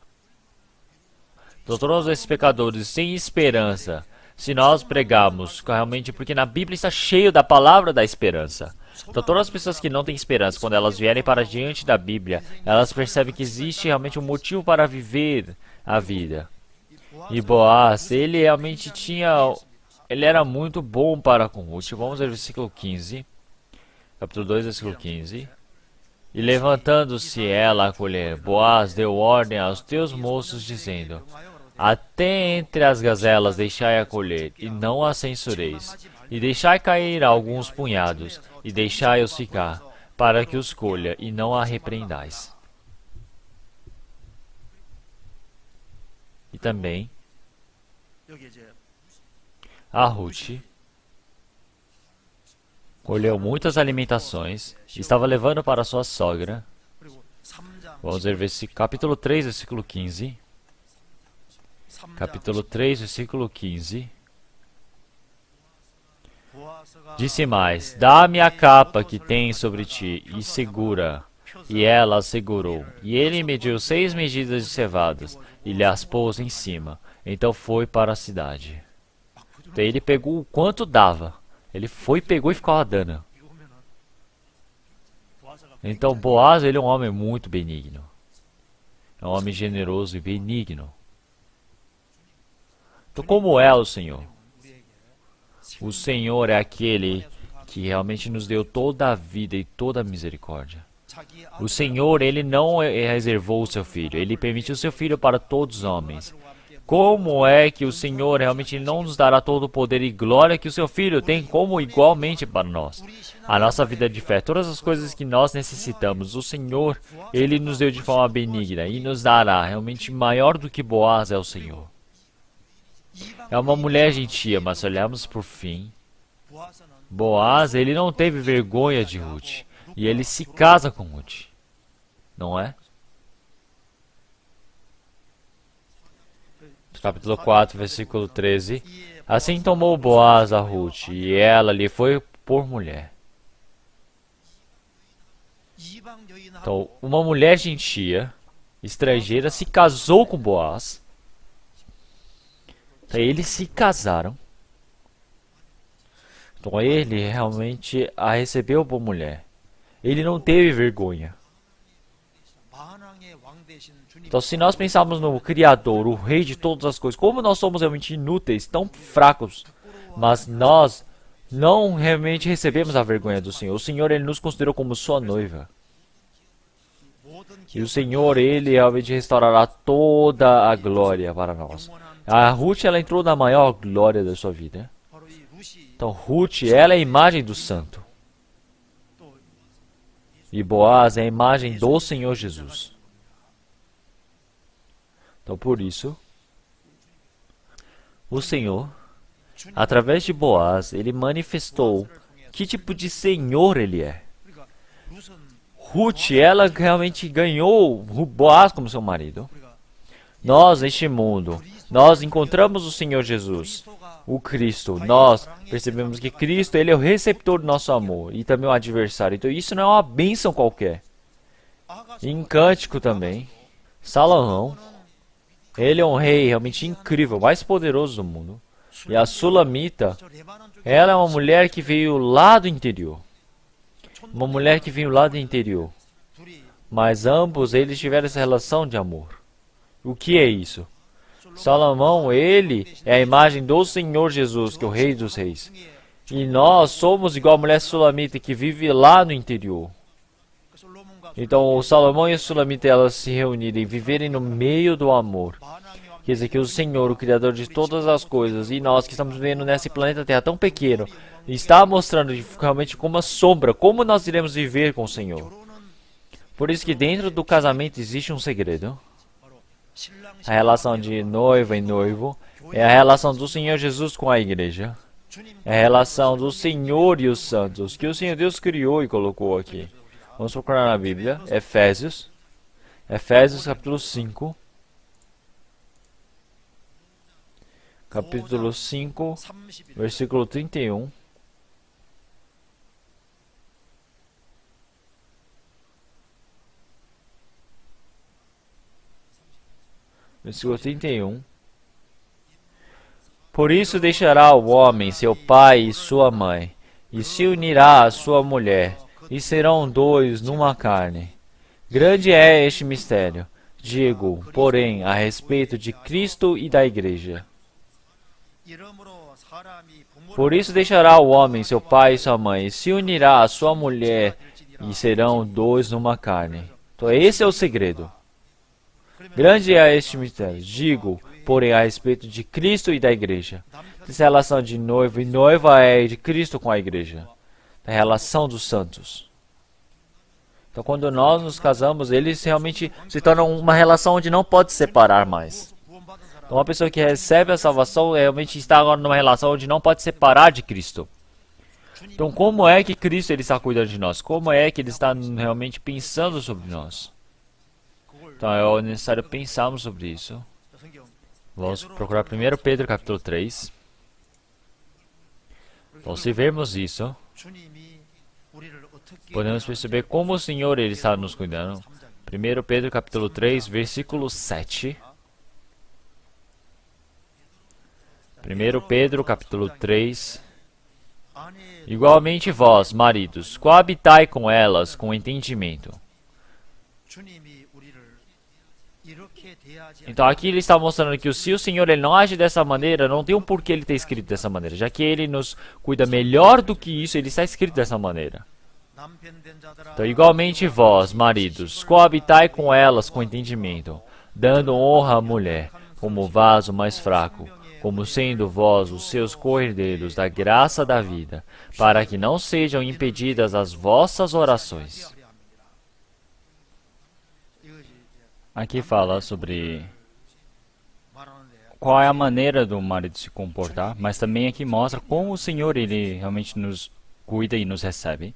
Então todos esses pecadores sem esperança, se nós pregarmos realmente, porque na Bíblia está cheio da palavra da esperança. Então todas as pessoas que não têm esperança, quando elas vierem para diante da Bíblia, elas percebem que existe realmente um motivo para viver a vida. E Boaz, ele realmente ele era muito bom para com Ruth. Vamos ver o versículo 15, capítulo 2, versículo 15. E levantando-se ela a colher, Boaz deu ordem aos teus moços, dizendo: Até entre as gazelas deixai a colher, e não a censureis, e deixai cair alguns punhados, e deixai-os ficar, para que os colha, e não a repreendais. E também a Ruth colheu muitas alimentações, e estava levando para sua sogra. Vamos ver capítulo 3, versículo 15. Capítulo 3, versículo 15. Disse mais: Dá-me a capa que tens sobre ti, e segura, e ela a segurou. E ele mediu 6 medidas de cevadas, e lhe as pôs em cima. Então foi para a cidade. Então ele pegou o quanto dava. Ele foi, pegou e ficou dando. Então Boaz, ele é um homem muito benigno. É um homem generoso e benigno. Então como é o Senhor? O Senhor é aquele que realmente nos deu toda a vida e toda a misericórdia. O Senhor, ele não reservou o seu filho, ele permitiu o seu filho para todos os homens. Como é que o Senhor realmente não nos dará todo o poder e glória que o seu filho tem como igualmente para nós? A nossa vida de fé, todas as coisas que nós necessitamos, o Senhor, ele nos deu de forma benigna e nos dará. Realmente maior do que Boaz é o Senhor. É uma mulher gentia, mas se olharmos por fim, Boaz, ele não teve vergonha de Ruth. E ele se casa com Ruth. Não é? Capítulo 4, versículo 13. Assim tomou Boaz a Ruth, e ela lhe foi por mulher. Então, uma mulher gentia, estrangeira, se casou com Boaz. Então, eles se casaram. Então, ele realmente a recebeu por mulher. Ele não teve vergonha. Então, se nós pensarmos no Criador, o Rei de todas as coisas, como nós somos realmente inúteis, tão fracos, mas nós não realmente recebemos a vergonha do Senhor. O Senhor, ele nos considerou como sua noiva. E o Senhor, ele realmente restaurará toda a glória para nós. A Ruth, ela entrou na maior glória da sua vida. Então, Ruth, ela é a imagem do santo. E Boaz é a imagem do Senhor Jesus. Então, por isso, o Senhor, através de Boaz, ele manifestou que tipo de Senhor ele é. Ruth, ela realmente ganhou Boaz como seu marido. Nós, neste mundo, nós encontramos o Senhor Jesus, o Cristo. Nós percebemos que Cristo, ele é o receptor do nosso amor e também o adversário. Então, isso não é uma bênção qualquer. Em Cântico também, Salomão, ele é um rei realmente incrível, mais poderoso do mundo. E a Sulamita, ela é uma mulher que veio lá do interior. Uma mulher que veio lá do interior. Mas ambos, eles tiveram essa relação de amor. O que é isso? Salomão, ele é a imagem do Senhor Jesus, que é o Rei dos Reis. E nós somos igual a mulher Sulamita que vive lá no interior. Então, o Salomão e a Sulamita, elas se reunirem e viverem no meio do amor. Quer dizer que o Senhor, o Criador de todas as coisas, e nós que estamos vivendo nesse planeta Terra tão pequeno, está mostrando realmente como uma sombra, como nós iremos viver com o Senhor. Por isso que dentro do casamento existe um segredo. A relação de noiva e noivo é a relação do Senhor Jesus com a igreja. É a relação do Senhor e os santos, que o Senhor Deus criou e colocou aqui. Vamos procurar na Bíblia, Efésios. Efésios capítulo 5. Capítulo 5, versículo 31. Versículo 31. Por isso deixará o homem seu pai e sua mãe, e se unirá à sua mulher, e serão dois numa carne. Grande é este mistério, digo, porém, a respeito de Cristo e da igreja. Por isso deixará o homem seu pai e sua mãe, e se unirá à sua mulher, e serão dois numa carne. Então esse é o segredo. Grande é este mistério, digo, porém, a respeito de Cristo e da igreja. Essa relação de noivo e noiva é de Cristo com a igreja. A relação dos santos. Então, quando nós nos casamos, eles realmente se tornam uma relação onde não pode separar mais. Então, uma pessoa que recebe a salvação realmente está agora numa relação onde não pode separar de Cristo. Então, como é que Cristo ele está cuidando de nós? Como é que ele está realmente pensando sobre nós? Então, é necessário pensarmos sobre isso. Vamos procurar 1 Pedro capítulo 3. Então, se vermos isso, podemos perceber como o Senhor ele está nos cuidando. 1 Pedro capítulo 3, versículo 7. 1 Pedro capítulo 3. Igualmente vós, maridos, coabitai com elas com entendimento. Então aqui ele está mostrando que se o Senhor ele não age dessa maneira, não tem um porquê ele ter escrito dessa maneira. Já que ele nos cuida melhor do que isso, ele está escrito dessa maneira. Então, igualmente vós, maridos, coabitai com elas com entendimento, dando honra à mulher, como vaso mais fraco, como sendo vós os seus co-herdeiros da graça da vida, para que não sejam impedidas as vossas orações. Aqui fala sobre qual é a maneira do marido se comportar, mas também aqui mostra como o Senhor ele realmente nos cuida e nos recebe.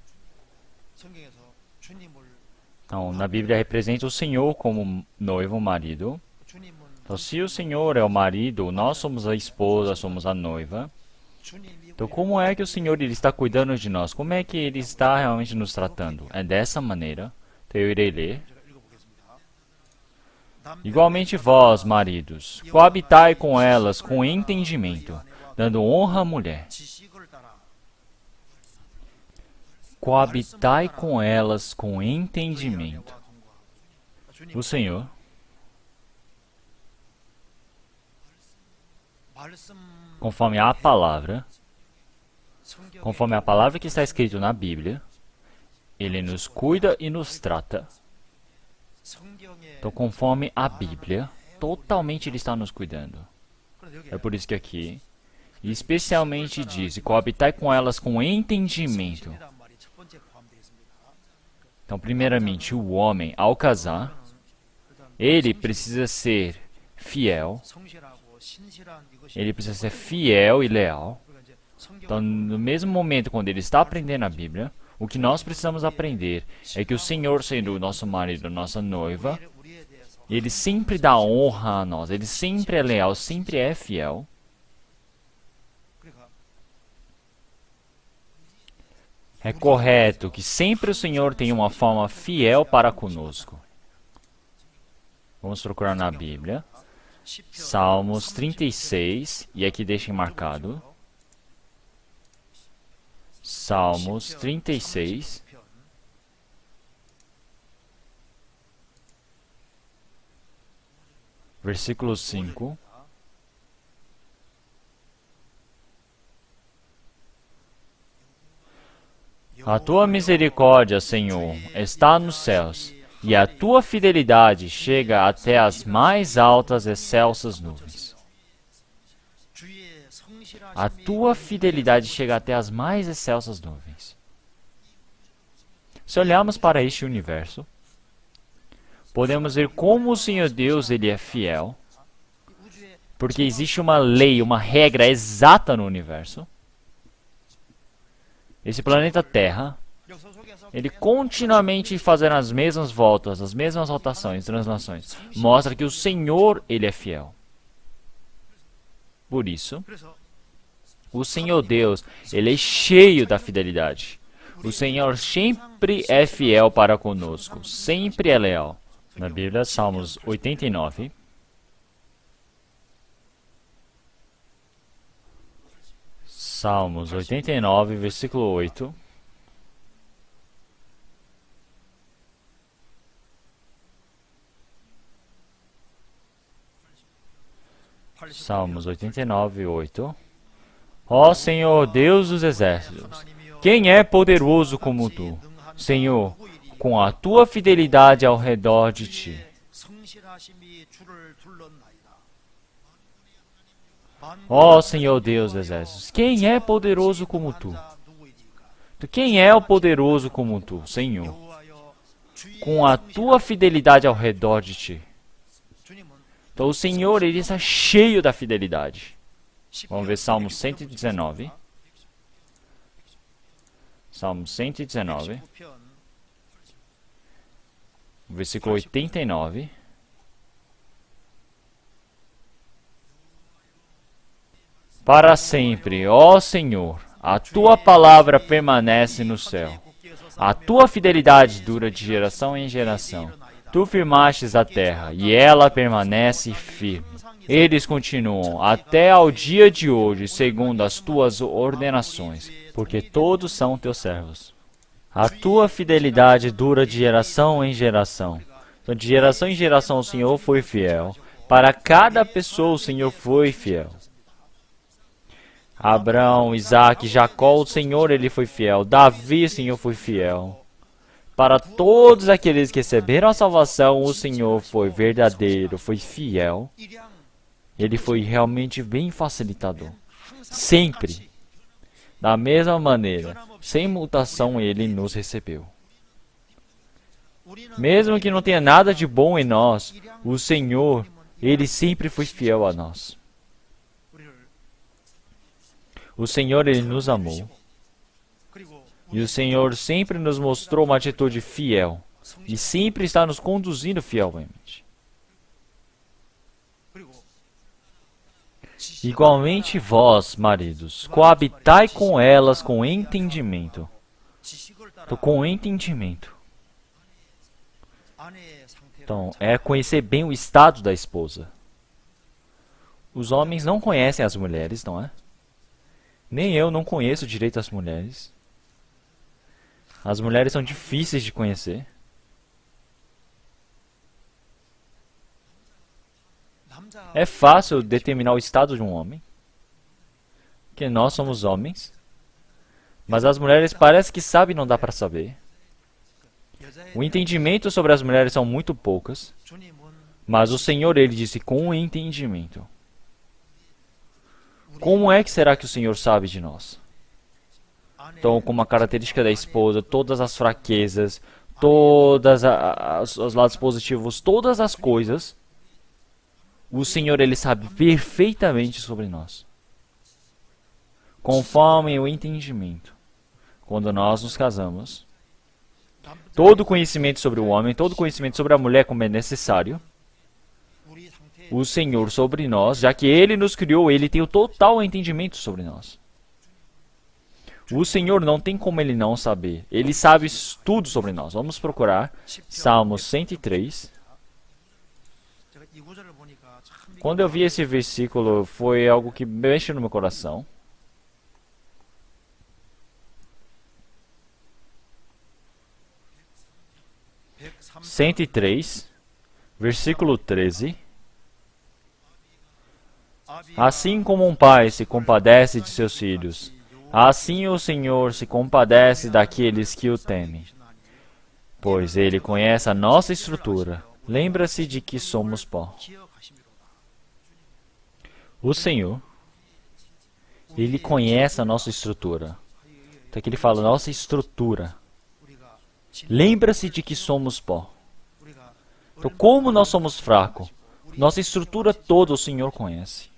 Então, na Bíblia representa o Senhor como noivo, marido. Então, se o Senhor é o marido, nós somos a esposa, somos a noiva. Então, como é que o Senhor ele está cuidando de nós? Como é que Ele está realmente nos tratando? É dessa maneira. Então, eu irei ler. Igualmente vós, maridos, coabitai com elas com entendimento, dando honra à mulher. Coabitai com elas com entendimento. O Senhor, conforme a palavra que está escrito na Bíblia, Ele nos cuida e nos trata. Então, conforme a Bíblia, totalmente Ele está nos cuidando. É por isso que aqui, especialmente diz, coabitai com elas com entendimento. Então, primeiramente, o homem, ao casar, ele precisa ser fiel. Ele precisa ser fiel e leal. Então, no mesmo momento, quando ele está aprendendo a Bíblia, o que nós precisamos aprender é que o Senhor, sendo o nosso marido, nossa noiva, Ele sempre dá honra a nós. Ele sempre é leal, sempre é fiel. É correto que sempre o Senhor tem uma forma fiel para conosco. Vamos procurar na Bíblia. Salmos 36, e aqui deixem marcado. Salmos 36. Versículo 5. A tua misericórdia, Senhor, está nos céus, e a tua fidelidade chega até as mais altas e excelsas nuvens. A tua fidelidade chega até as mais excelsas nuvens. Se olharmos para este universo, podemos ver como o Senhor Deus ele é fiel, porque existe uma lei, uma regra exata no universo. Esse planeta Terra, ele continuamente fazendo as mesmas voltas, as mesmas rotações, translações, mostra que o Senhor ele é fiel. Por isso, o Senhor Deus, ele é cheio da fidelidade. O Senhor sempre é fiel para conosco, sempre é leal. Na Bíblia, Salmos 89. Salmos 89, versículo 8. Salmos 89, 8. Ó Senhor, Deus dos exércitos, quem é poderoso como tu? Senhor, com a tua fidelidade ao redor de ti. Ó Senhor Deus dos exércitos, quem é poderoso como tu? Quem é o poderoso como tu, Senhor? Com a tua fidelidade ao redor de ti. Então o Senhor, ele está cheio da fidelidade. Vamos ver Salmo 119. Salmo 119. Versículo 89. Para sempre, ó Senhor, a tua palavra permanece no céu. A tua fidelidade dura de geração em geração. Tu firmastes a terra, e ela permanece firme. Eles continuam até ao dia de hoje, segundo as tuas ordenações, porque todos são teus servos. A tua fidelidade dura de geração em geração. Então, de geração em geração o Senhor foi fiel. Para cada pessoa o Senhor foi fiel. Abraão, Isaac, Jacó, o Senhor ele foi fiel. Davi, o Senhor foi fiel. Para todos aqueles que receberam a salvação, o Senhor foi verdadeiro, foi fiel. Ele foi realmente bem facilitador. Sempre. Da mesma maneira, sem mutação, ele nos recebeu. Mesmo que não tenha nada de bom em nós, o Senhor, ele sempre foi fiel a nós. O Senhor, ele nos amou. E o Senhor sempre nos mostrou uma atitude fiel. E sempre está nos conduzindo fielmente. Igualmente vós, maridos, coabitai com elas com entendimento. Com entendimento. Então, é conhecer bem o estado da esposa. Os homens não conhecem as mulheres, não é? Nem eu não conheço direito as mulheres. As mulheres são difíceis de conhecer. É fácil determinar o estado de um homem, porque nós somos homens, mas as mulheres parece que sabem e não dá para saber. O entendimento sobre as mulheres são muito poucas, mas o Senhor, ele disse com o entendimento. Como é que será que o Senhor sabe de nós? Então, como a característica da esposa, todas as fraquezas, todos os lados positivos, todas as coisas, o Senhor, ele sabe perfeitamente sobre nós. Conforme o entendimento. Quando nós nos casamos, todo conhecimento sobre o homem, todo conhecimento sobre a mulher como é necessário, o Senhor sobre nós, já que Ele nos criou, Ele tem o total entendimento sobre nós. O Senhor não tem como Ele não saber. Ele sabe tudo sobre nós. Vamos procurar Salmos 103. Quando eu vi esse versículo, foi algo que mexe no meu coração. Cento e três, versículo 13. Assim como um pai se compadece de seus filhos, assim o Senhor se compadece daqueles que o temem. Pois Ele conhece a nossa estrutura. Lembra-se de que somos pó. O Senhor, Ele conhece a nossa estrutura. Então aqui ele fala, nossa estrutura. Lembra-se de que somos pó. Então como nós somos fracos, nossa estrutura toda o Senhor conhece.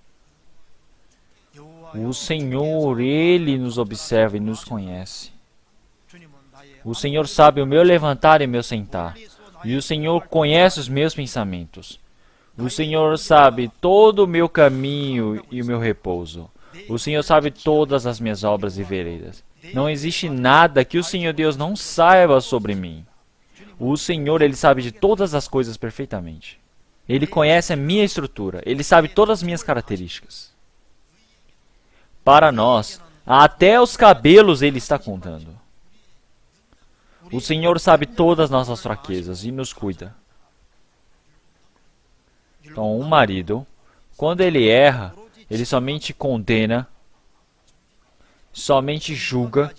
O Senhor, Ele nos observa e nos conhece. O Senhor sabe o meu levantar e o meu sentar. E o Senhor conhece os meus pensamentos. O Senhor sabe todo o meu caminho e o meu repouso. O Senhor sabe todas as minhas obras e veredas. Não existe nada que o Senhor Deus não saiba sobre mim. O Senhor, Ele sabe de todas as coisas perfeitamente. Ele conhece a minha estrutura. Ele sabe todas as minhas características. Para nós, até os cabelos Ele está contando. O Senhor sabe todas as nossas fraquezas e nos cuida. Então, um marido, quando ele erra, ele somente condena, somente julga,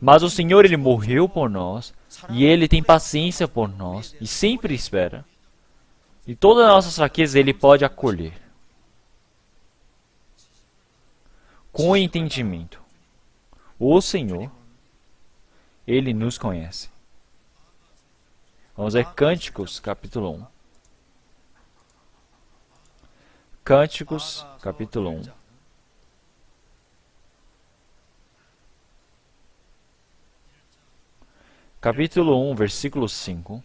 mas o Senhor, Ele morreu por nós, e Ele tem paciência por nós, e sempre espera. E todas as nossas fraquezas Ele pode acolher. Com entendimento. O Senhor, Ele nos conhece. Vamos ver Cânticos, capítulo 1. Cânticos, capítulo 1. Capítulo 1, versículo 5.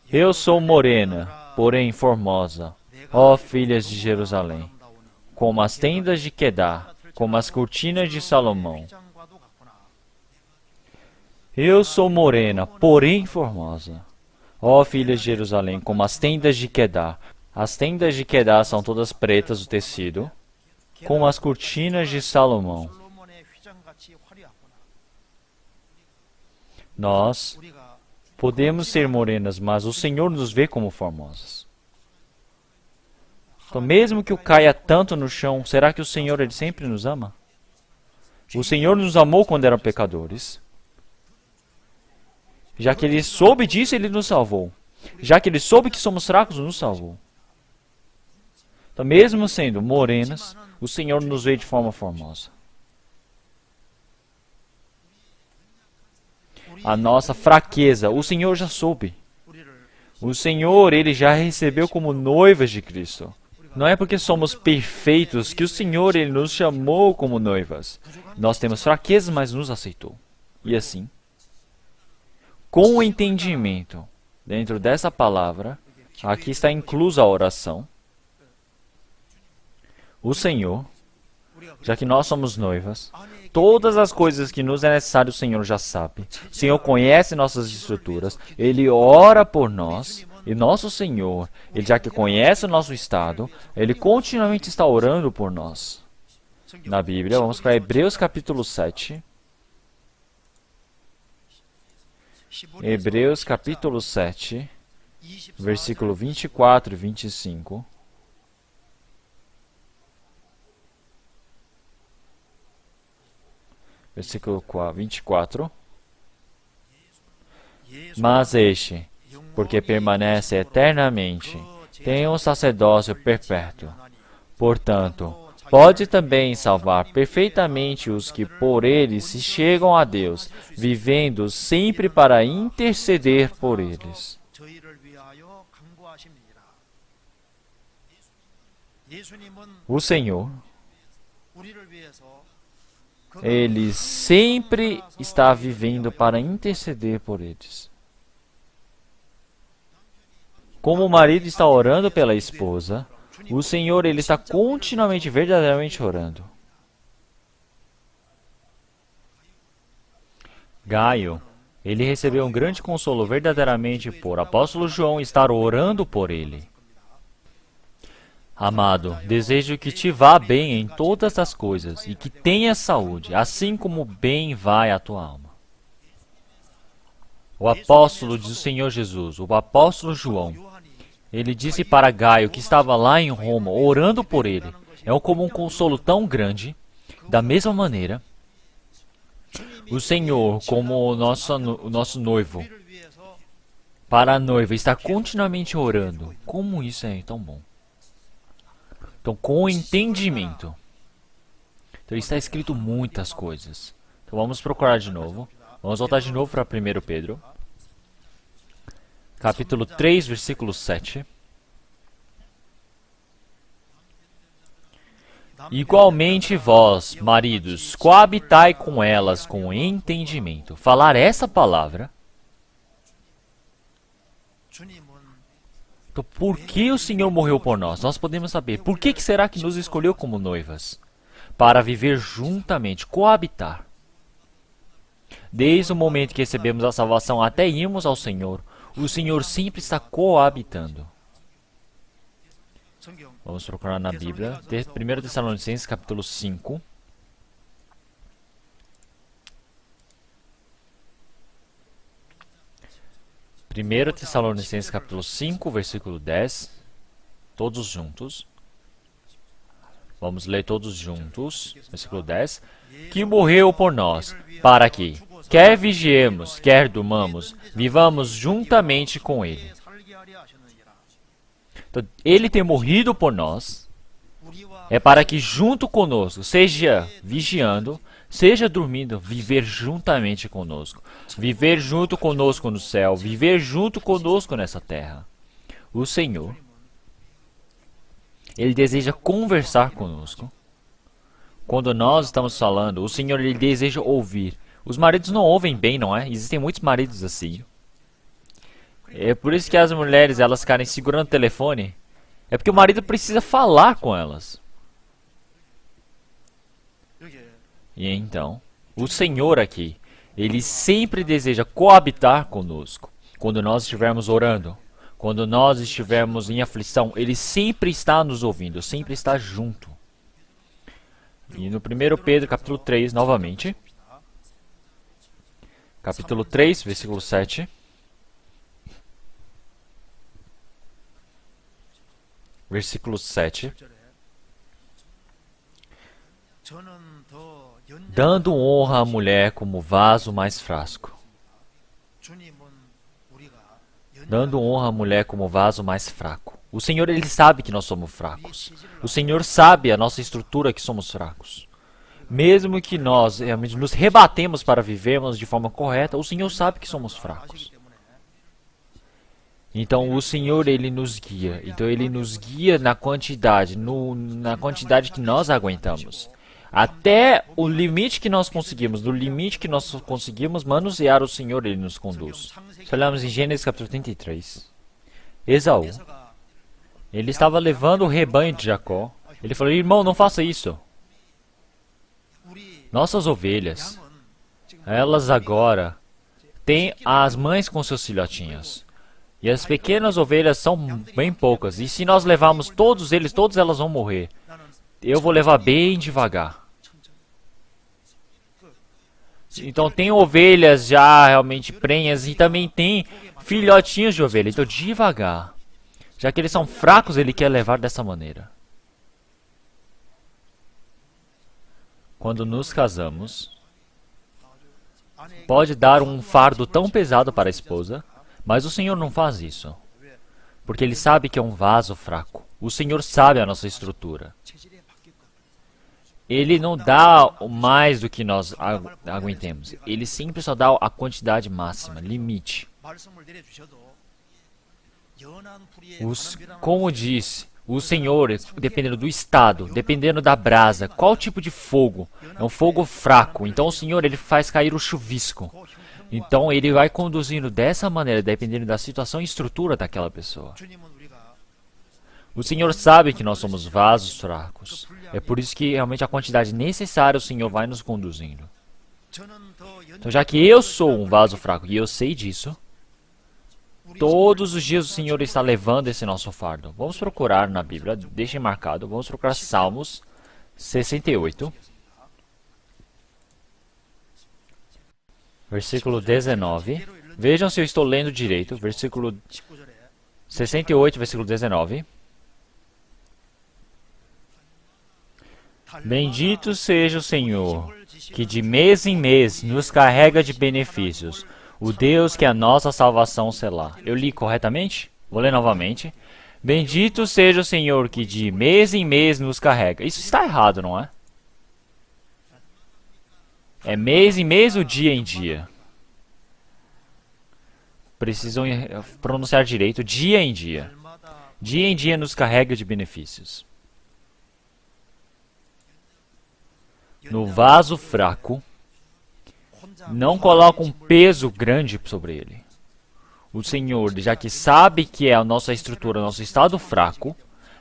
Eu sou morena, porém formosa, ó filhas de Jerusalém. como as tendas de Quedar, como as cortinas de Salomão. Eu sou morena, porém formosa. Ó filhas de Jerusalém, como as tendas de Quedar. As tendas de Quedar são todas pretas, o tecido, como as cortinas de Salomão. Nós podemos ser morenas, mas o Senhor nos vê como formosas. Então, mesmo que eu caia tanto no chão, será que o Senhor ele sempre nos ama? O Senhor nos amou quando eram pecadores. Já que Ele soube disso, Ele nos salvou. Já que Ele soube que somos fracos, nos salvou. Então, mesmo sendo morenas, o Senhor nos vê de forma formosa. A nossa fraqueza, o Senhor já soube. O Senhor, Ele já recebeu como noivas de Cristo. Não é porque somos perfeitos que o Senhor ele nos chamou como noivas. Nós temos fraquezas, mas nos aceitou. E assim, com o entendimento dentro dessa palavra, aqui está inclusa a oração. O Senhor, já que nós somos noivas, todas as coisas que nos é necessário o Senhor já sabe. O Senhor conhece nossas estruturas, Ele ora por nós. E nosso Senhor, Ele já que conhece o nosso estado, Ele continuamente está orando por nós. Na Bíblia, vamos para Hebreus capítulo 7. Hebreus capítulo 7, versículo 24 e 25. Versículo 24. Mas este, porque permanece eternamente, tem um sacerdócio perpétuo. Portanto, pode também salvar perfeitamente os que por ele se chegam a Deus, vivendo sempre para interceder por eles. O Senhor, Ele sempre está vivendo para interceder por eles. Como o marido está orando pela esposa, o Senhor ele está continuamente, verdadeiramente orando. Gaio, ele recebeu um grande consolo verdadeiramente por apóstolo João estar orando por ele. Amado, desejo que te vá bem em todas as coisas e que tenha saúde, assim como bem vai a tua alma. O apóstolo do Senhor Jesus, o apóstolo João, ele disse para Gaio, que estava lá em Roma, orando por ele. É como um consolo tão grande. Da mesma maneira, o Senhor, como o nosso noivo, para a noiva, está continuamente orando. Como isso é tão bom. Então, com entendimento. Então, está escrito muitas coisas. Então, vamos procurar de novo. Vamos voltar de novo para 1 Pedro. Capítulo 3, versículo 7. Igualmente vós, maridos, coabitai com elas com entendimento. Falar essa palavra. Então, por que o Senhor morreu por nós? Nós podemos saber. Por que será que nos escolheu como noivas? Para viver juntamente, coabitar. Desde o momento que recebemos a salvação até irmos ao Senhor, o Senhor sempre está coabitando. Vamos procurar na Bíblia, 1 Tessalonicenses capítulo 5. Primeiro Tessalonicenses capítulo 5, versículo 10. Todos juntos. Vamos ler todos juntos. Versículo 10. Que morreu por nós, para que, quer vigiemos, quer durmamos, vivamos juntamente com Ele. Então, Ele ter morrido por nós é para que junto conosco, seja vigiando, seja dormindo, viver juntamente conosco. Viver junto conosco no céu, viver junto conosco nessa terra. O Senhor, Ele deseja conversar conosco. Quando nós estamos falando, o Senhor Ele deseja ouvir. Os maridos não ouvem bem, não é? Existem muitos maridos assim. É por isso que as mulheres, elas ficarem segurando o telefone. É porque o marido precisa falar com elas. E então, o Senhor aqui, Ele sempre deseja coabitar conosco. Quando nós estivermos orando, quando nós estivermos em aflição, Ele sempre está nos ouvindo, sempre está junto. E no 1 Pedro, capítulo 3, novamente. Capítulo 3, versículo 7. Versículo 7. Dando honra à mulher como vaso mais fraco. Dando honra à mulher como vaso mais fraco. O Senhor, Ele sabe que nós somos fracos. O Senhor sabe a nossa estrutura que somos fracos. Mesmo que nós realmente nos rebatemos para vivermos de forma correta, o Senhor sabe que somos fracos. Então o Senhor, Ele nos guia. Então Ele nos guia na quantidade, na quantidade que nós aguentamos. Até o limite que nós conseguimos, do limite que nós conseguimos manusear, o Senhor, Ele nos conduz. Se olharmos em Gênesis capítulo 33, Esaú, ele estava levando o rebanho de Jacó. Ele falou, irmão, não faça isso. Nossas ovelhas, elas agora têm as mães com seus filhotinhos. E as pequenas ovelhas são bem poucas. E se nós levarmos todos eles, todas elas vão morrer. Eu vou levar bem devagar. Então tem ovelhas já realmente prenhas e também tem filhotinhos de ovelha. Então devagar. Já que eles são fracos, Ele quer levar dessa maneira. Quando nos casamos, pode dar um fardo tão pesado para a esposa, mas o Senhor não faz isso. Porque Ele sabe que é um vaso fraco. O Senhor sabe a nossa estrutura. Ele não dá mais do que nós aguentemos. Ele sempre só dá a quantidade máxima, limite. Como disse, o Senhor, dependendo do estado, dependendo da brasa, qual tipo de fogo? É um fogo fraco. Então o Senhor, Ele faz cair o chuvisco. Então Ele vai conduzindo dessa maneira, dependendo da situação e estrutura daquela pessoa. O Senhor sabe que nós somos vasos fracos. É por isso que realmente a quantidade necessária o Senhor vai nos conduzindo. Então, já que eu sou um vaso fraco e eu sei disso, todos os dias o Senhor está levando esse nosso fardo. Vamos procurar na Bíblia, deixem marcado, vamos procurar Salmos 68, versículo 19. Vejam se eu estou lendo direito, versículo 68, versículo 19. Bendito seja o Senhor, que de mês em mês nos carrega de benefícios, o Deus que é a nossa salvação selá. Eu li corretamente? Vou ler novamente. Bendito seja o Senhor, que de mês em mês nos carrega. Isso está errado, não é? É mês em mês ou dia em dia? Precisam pronunciar direito. Dia em dia. Dia em dia nos carrega de benefícios. No vaso fraco, não coloca um peso grande sobre ele. O Senhor, já que sabe que é a nossa estrutura, nosso estado fraco,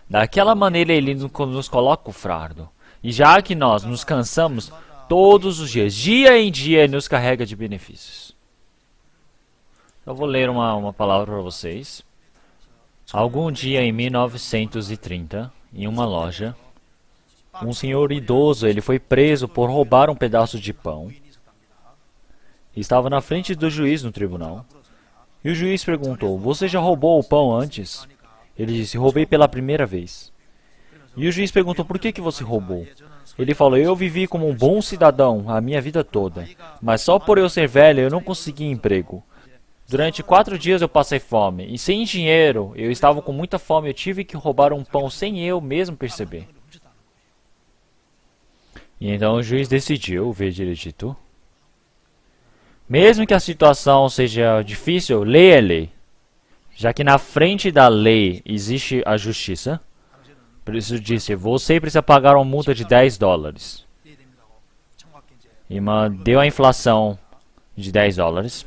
daquela maneira Ele nos coloca o fardo. E já que nós nos cansamos todos os dias, dia em dia, Ele nos carrega de benefícios. Eu vou ler uma palavra para vocês. Algum dia em 1930, em uma loja, um senhor idoso, ele foi preso por roubar um pedaço de pão. Estava na frente do juiz no tribunal. E o juiz perguntou, você já roubou o pão antes? Ele disse, roubei pela primeira vez. E o juiz perguntou, por que você roubou? Ele falou, eu vivi como um bom cidadão a minha vida toda, mas só por eu ser velho eu não consegui emprego. Durante 4 dias eu passei fome, e sem dinheiro, eu estava com muita fome, eu tive que roubar um pão sem eu mesmo perceber. E então o juiz decidiu, o veredito, mesmo que a situação seja difícil, lei é lei. Já que na frente da lei existe a justiça, por isso disse, você precisa pagar uma multa de $10. E deu a inflação de $10.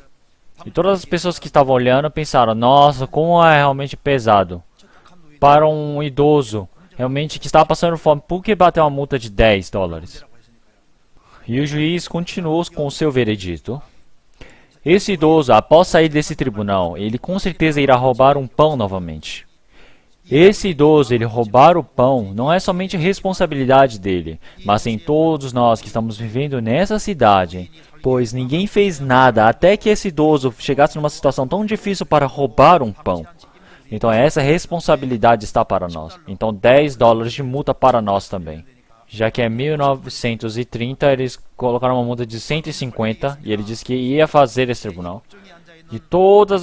E todas as pessoas que estavam olhando pensaram, nossa, como é realmente pesado. Para um idoso, realmente que estava passando fome, por que bateu uma multa de $10? E o juiz continuou com o seu veredito. Esse idoso, após sair desse tribunal, ele com certeza irá roubar um pão novamente. Esse idoso, ele roubar o pão, não é somente responsabilidade dele, mas em todos nós que estamos vivendo nessa cidade, pois ninguém fez nada até que esse idoso chegasse numa situação tão difícil para roubar um pão. Então essa responsabilidade está para nós. Então $10 de multa para nós também. Já que é 1930, eles colocaram uma multa de 150 e ele disse que ia fazer esse tribunal. E todos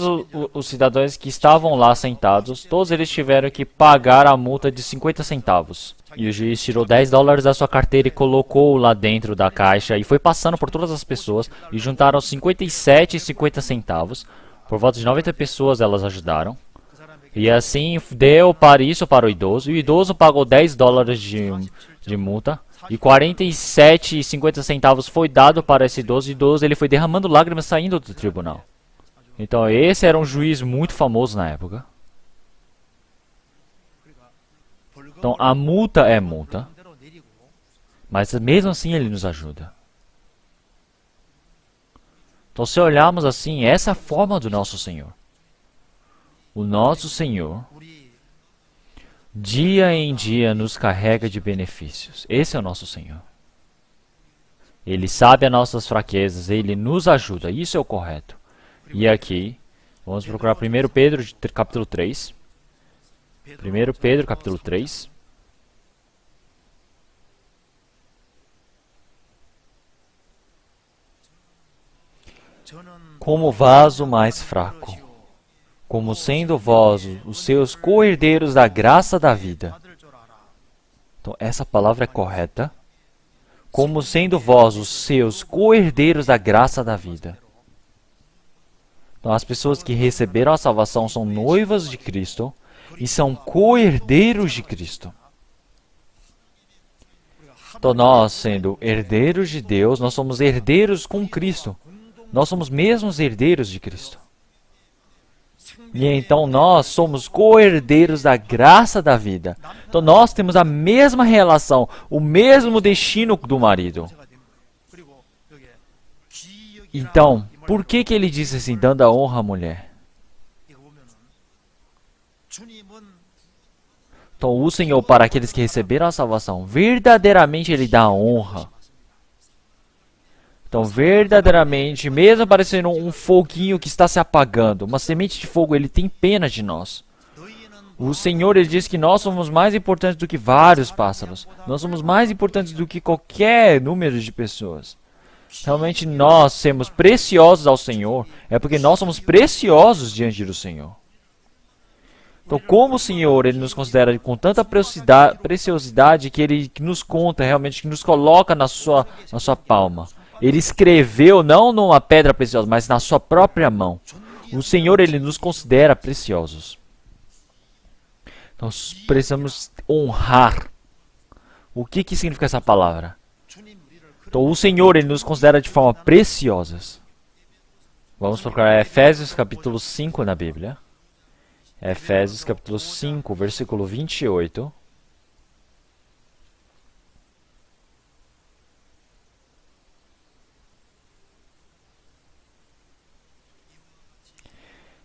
os cidadãos que estavam lá sentados, todos eles tiveram que pagar a multa de 50 centavos. E o juiz tirou $10 da sua carteira e colocou lá dentro da caixa e foi passando por todas as pessoas e juntaram 57 e 50 centavos. Por volta de 90 pessoas elas ajudaram. E assim deu para isso para o idoso. E o idoso pagou $10 de multa. E 47 e 50 centavos foi dado para esse idoso. E o idoso ele foi derramando lágrimas saindo do tribunal. Então esse era um juiz muito famoso na época. Então a multa é multa. Mas mesmo assim ele nos ajuda. Então se olharmos assim, essa é a forma do nosso Senhor. O nosso Senhor, dia em dia, nos carrega de benefícios. Esse é o nosso Senhor. Ele sabe as nossas fraquezas, Ele nos ajuda. Isso é o correto. E aqui, vamos procurar 1 Pedro, capítulo 3. 1 Pedro, capítulo 3. Como vaso mais fraco, como sendo vós os seus co-herdeiros da graça da vida. Então, essa palavra é correta. Como sendo vós os seus co-herdeiros da graça da vida. Então, as pessoas que receberam a salvação são noivas de Cristo e são co-herdeiros de Cristo. Então, nós, sendo herdeiros de Deus, nós somos herdeiros com Cristo. Nós somos mesmos herdeiros de Cristo. E então nós somos co-herdeiros da graça da vida. Então nós temos a mesma relação, o mesmo destino do marido. Então, por que ele disse assim, dando a honra à mulher? Então o Senhor, para aqueles que receberam a salvação, verdadeiramente Ele dá honra. Então, verdadeiramente, mesmo parecendo um foguinho que está se apagando, uma semente de fogo, Ele tem pena de nós. O Senhor, Ele diz que nós somos mais importantes do que vários pássaros. Nós somos mais importantes do que qualquer número de pessoas. Realmente, nós sermos preciosos ao Senhor, é porque nós somos preciosos diante do Senhor. Então, como o Senhor, Ele nos considera com tanta preciosidade que Ele nos conta realmente, que nos coloca na sua palma. Ele escreveu não numa pedra preciosa, mas na sua própria mão. O Senhor, Ele nos considera preciosos. Então, precisamos honrar. O que significa essa palavra? Então, o Senhor, Ele nos considera de forma preciosas. Vamos procurar Efésios capítulo 5 na Bíblia. Efésios capítulo 5, versículo 28.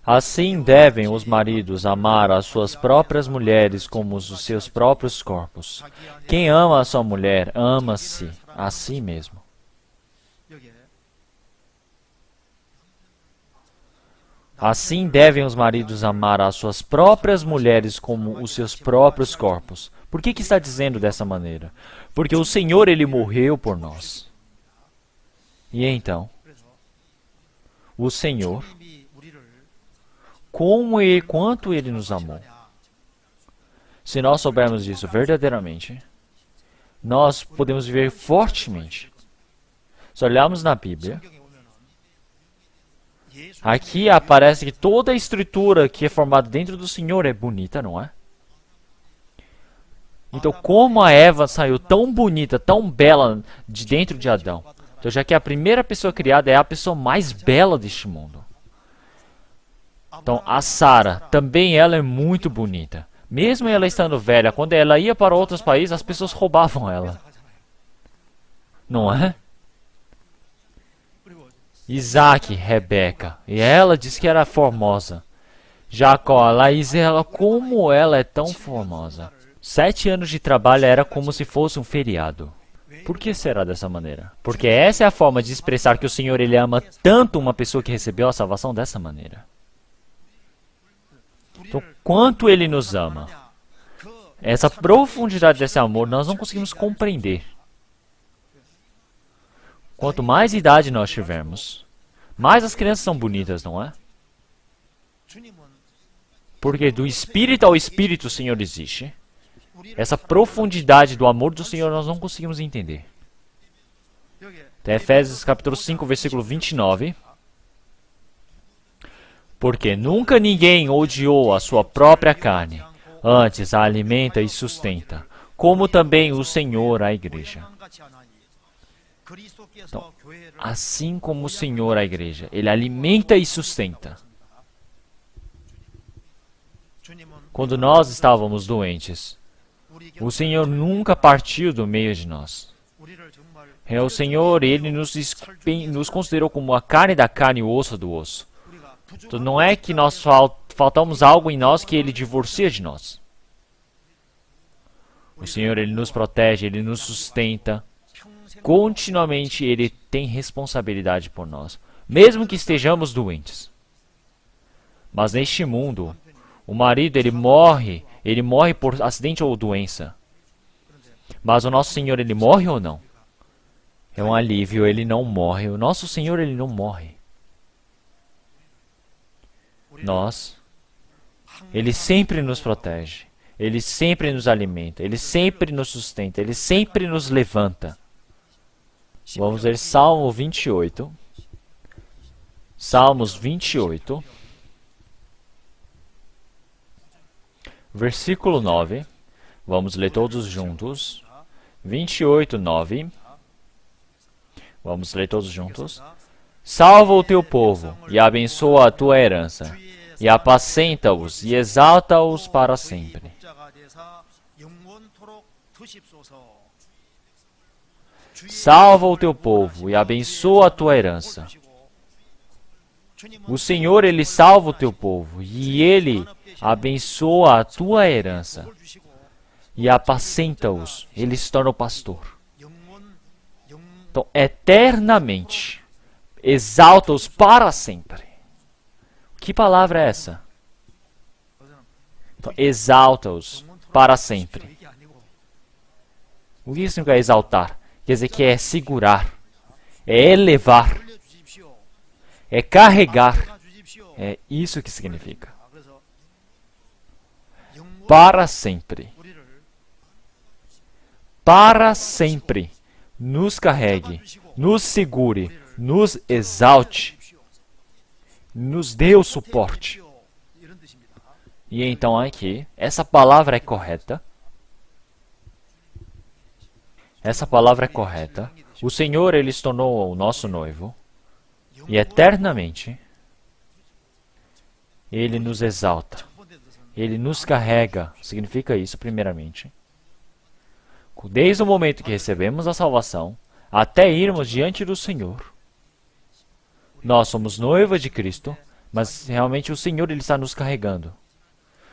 Assim devem os maridos amar as suas próprias mulheres como os seus próprios corpos. Quem ama a sua mulher, ama-se a si mesmo. Assim devem os maridos amar as suas próprias mulheres como os seus próprios corpos. Por que está dizendo dessa maneira? Porque o Senhor, Ele morreu por nós. E então, o Senhor, como e quanto Ele nos amou. Se nós soubermos disso verdadeiramente, nós podemos viver fortemente. Se olharmos na Bíblia, aqui aparece que toda a estrutura que é formada dentro do Senhor é bonita, não é? Então, como a Eva saiu tão bonita, tão bela de dentro de Adão? Então, já que a primeira pessoa criada é a pessoa mais bela deste mundo. Então, a Sara, também ela é muito bonita. Mesmo ela estando velha, quando ela ia para outros países, as pessoas roubavam ela. Não é? Isaac, Rebeca. E ela disse que era formosa. Jacó, a Laís, ela, como ela é tão formosa. 7 anos de trabalho era como se fosse um feriado. Por que será dessa maneira? Porque essa é a forma de expressar que o Senhor ele ama tanto uma pessoa que recebeu a salvação dessa maneira. Então, quanto Ele nos ama, essa profundidade desse amor nós não conseguimos compreender. Quanto mais idade nós tivermos, mais as crianças são bonitas, não é? Porque do espírito ao espírito o Senhor existe. Essa profundidade do amor do Senhor nós não conseguimos entender. Então, Efésios capítulo 5, versículo 29. Porque nunca ninguém odiou a sua própria carne, antes a alimenta e sustenta, como também o Senhor a igreja. Então, assim como o Senhor a igreja, Ele alimenta e sustenta. Quando nós estávamos doentes, o Senhor nunca partiu do meio de nós. O Senhor, Ele nos considerou como a carne da carne e o osso do osso. Então, não é que nós faltamos algo em nós que Ele divorcia de nós. O Senhor, Ele nos protege, Ele nos sustenta. Continuamente, Ele tem responsabilidade por nós, mesmo que estejamos doentes. Mas neste mundo, o marido, ele morre por acidente ou doença. Mas o nosso Senhor, Ele morre ou não? É um alívio, Ele não morre. O nosso Senhor, Ele não morre. Ele sempre nos protege, Ele sempre nos alimenta, Ele sempre nos sustenta, Ele sempre nos levanta. Vamos ver Salmo 28. Salmos 28. Versículo 9. Vamos ler todos juntos. 28, 9. Vamos ler todos juntos. Salva o teu povo e abençoa a tua herança, e apacenta-os e exalta-os para sempre. Salva o teu povo e abençoa a tua herança. O Senhor, Ele salva o teu povo e Ele abençoa a tua herança e apacenta-os. Ele se torna o pastor. Então, eternamente, exalta-os para sempre. Que palavra é essa? Então, exalta-os para sempre. O que significa exaltar? Quer dizer que é segurar, é elevar, é carregar. É isso que significa. Para sempre. Para sempre. Nos carregue, nos segure, nos exalte, nos dê o suporte. E então aqui, essa palavra é correta. Essa palavra é correta. O Senhor, Ele se tornou o nosso noivo. E eternamente, Ele nos exalta. Ele nos carrega. Significa isso, primeiramente. Desde o momento que recebemos a salvação, até irmos diante do Senhor. Nós somos noiva de Cristo, mas realmente o Senhor, Ele está nos carregando.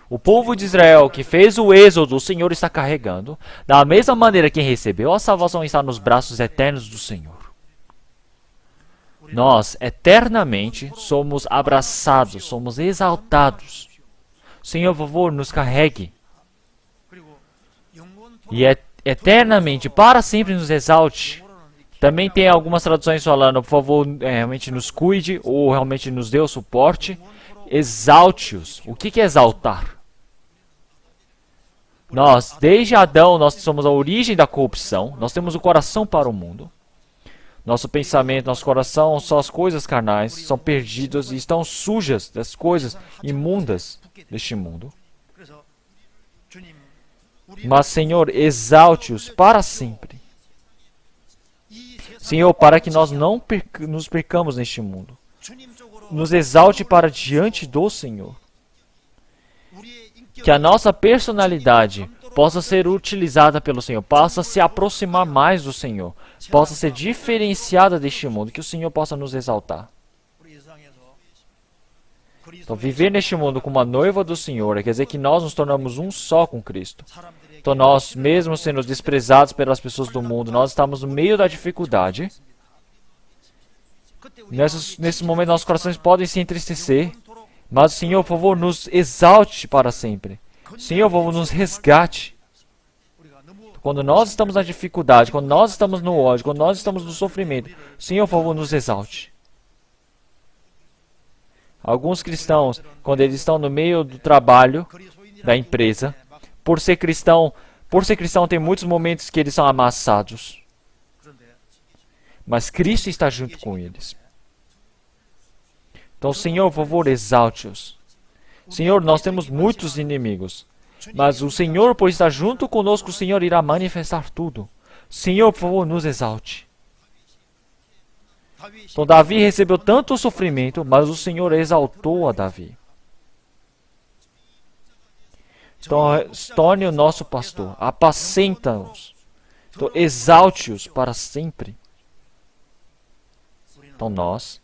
O povo de Israel que fez o êxodo, o Senhor está carregando. Da mesma maneira que recebeu a salvação está nos braços eternos do Senhor. Nós, eternamente, somos abraçados, somos exaltados. Senhor, por favor, nos carregue. E eternamente, para sempre, nos exalte. Também tem algumas traduções falando, por favor, realmente nos cuide, ou realmente nos dê o suporte. Exalte-os. O que é exaltar? Nós, desde Adão, nós somos a origem da corrupção. Nós temos o coração para o mundo. Nosso pensamento, nosso coração são as coisas carnais, são perdidas e estão sujas das coisas imundas deste mundo. Mas, Senhor, exalte-os para sempre. Senhor, para que nós não nos percamos neste mundo. Nos exalte para diante do Senhor. Que a nossa personalidade possa ser utilizada pelo Senhor, possa se aproximar mais do Senhor, possa ser diferenciada deste mundo, que o Senhor possa nos exaltar. Então, viver neste mundo como a noiva do Senhor quer dizer que nós nos tornamos um só com Cristo. Então, nós, mesmo sendo desprezados pelas pessoas do mundo, nós estamos no meio da dificuldade. Nesse momento, nossos corações podem se entristecer, mas o Senhor, por favor, nos exalte para sempre. Senhor, por favor, nos resgate. Quando nós estamos na dificuldade, quando nós estamos no ódio, quando nós estamos no sofrimento, Senhor, por favor, nos exalte. Alguns cristãos, quando eles estão no meio do trabalho, da empresa, por ser cristão, tem muitos momentos que eles são amassados. Mas Cristo está junto com eles. Então, Senhor, por favor, exalte-os. Senhor, nós temos muitos inimigos. Mas o Senhor, por estar junto conosco, o Senhor irá manifestar tudo. Senhor, por favor, nos exalte. Então, Davi recebeu tanto sofrimento, mas o Senhor exaltou a Davi. Então, torne o nosso pastor, apacenta-os. Então, exalte-os para sempre. Então, nós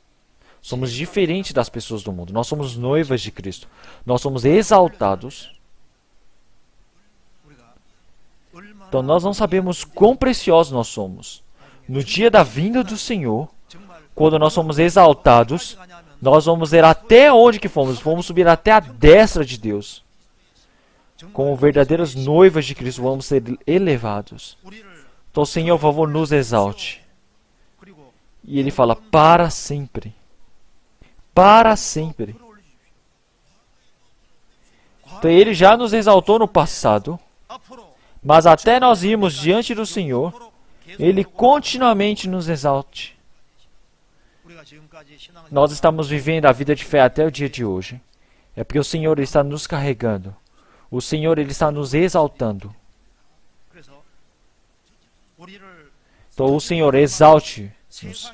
somos diferentes das pessoas do mundo. Nós somos noivas de Cristo. Nós somos exaltados. Então, nós não sabemos quão preciosos nós somos. No dia da vinda do Senhor, quando nós somos exaltados, nós vamos ver até onde que fomos. Vamos subir até a destra de Deus. Como verdadeiras noivas de Cristo, vamos ser elevados. Então, Senhor, por favor, nos exalte. E Ele fala, para sempre. Para sempre. Então, Ele já nos exaltou no passado. Mas até nós irmos diante do Senhor, Ele continuamente nos exalte. Nós estamos vivendo a vida de fé até o dia de hoje. É porque o Senhor está nos carregando. O Senhor, Ele está nos exaltando. Então, o Senhor, exalte-nos.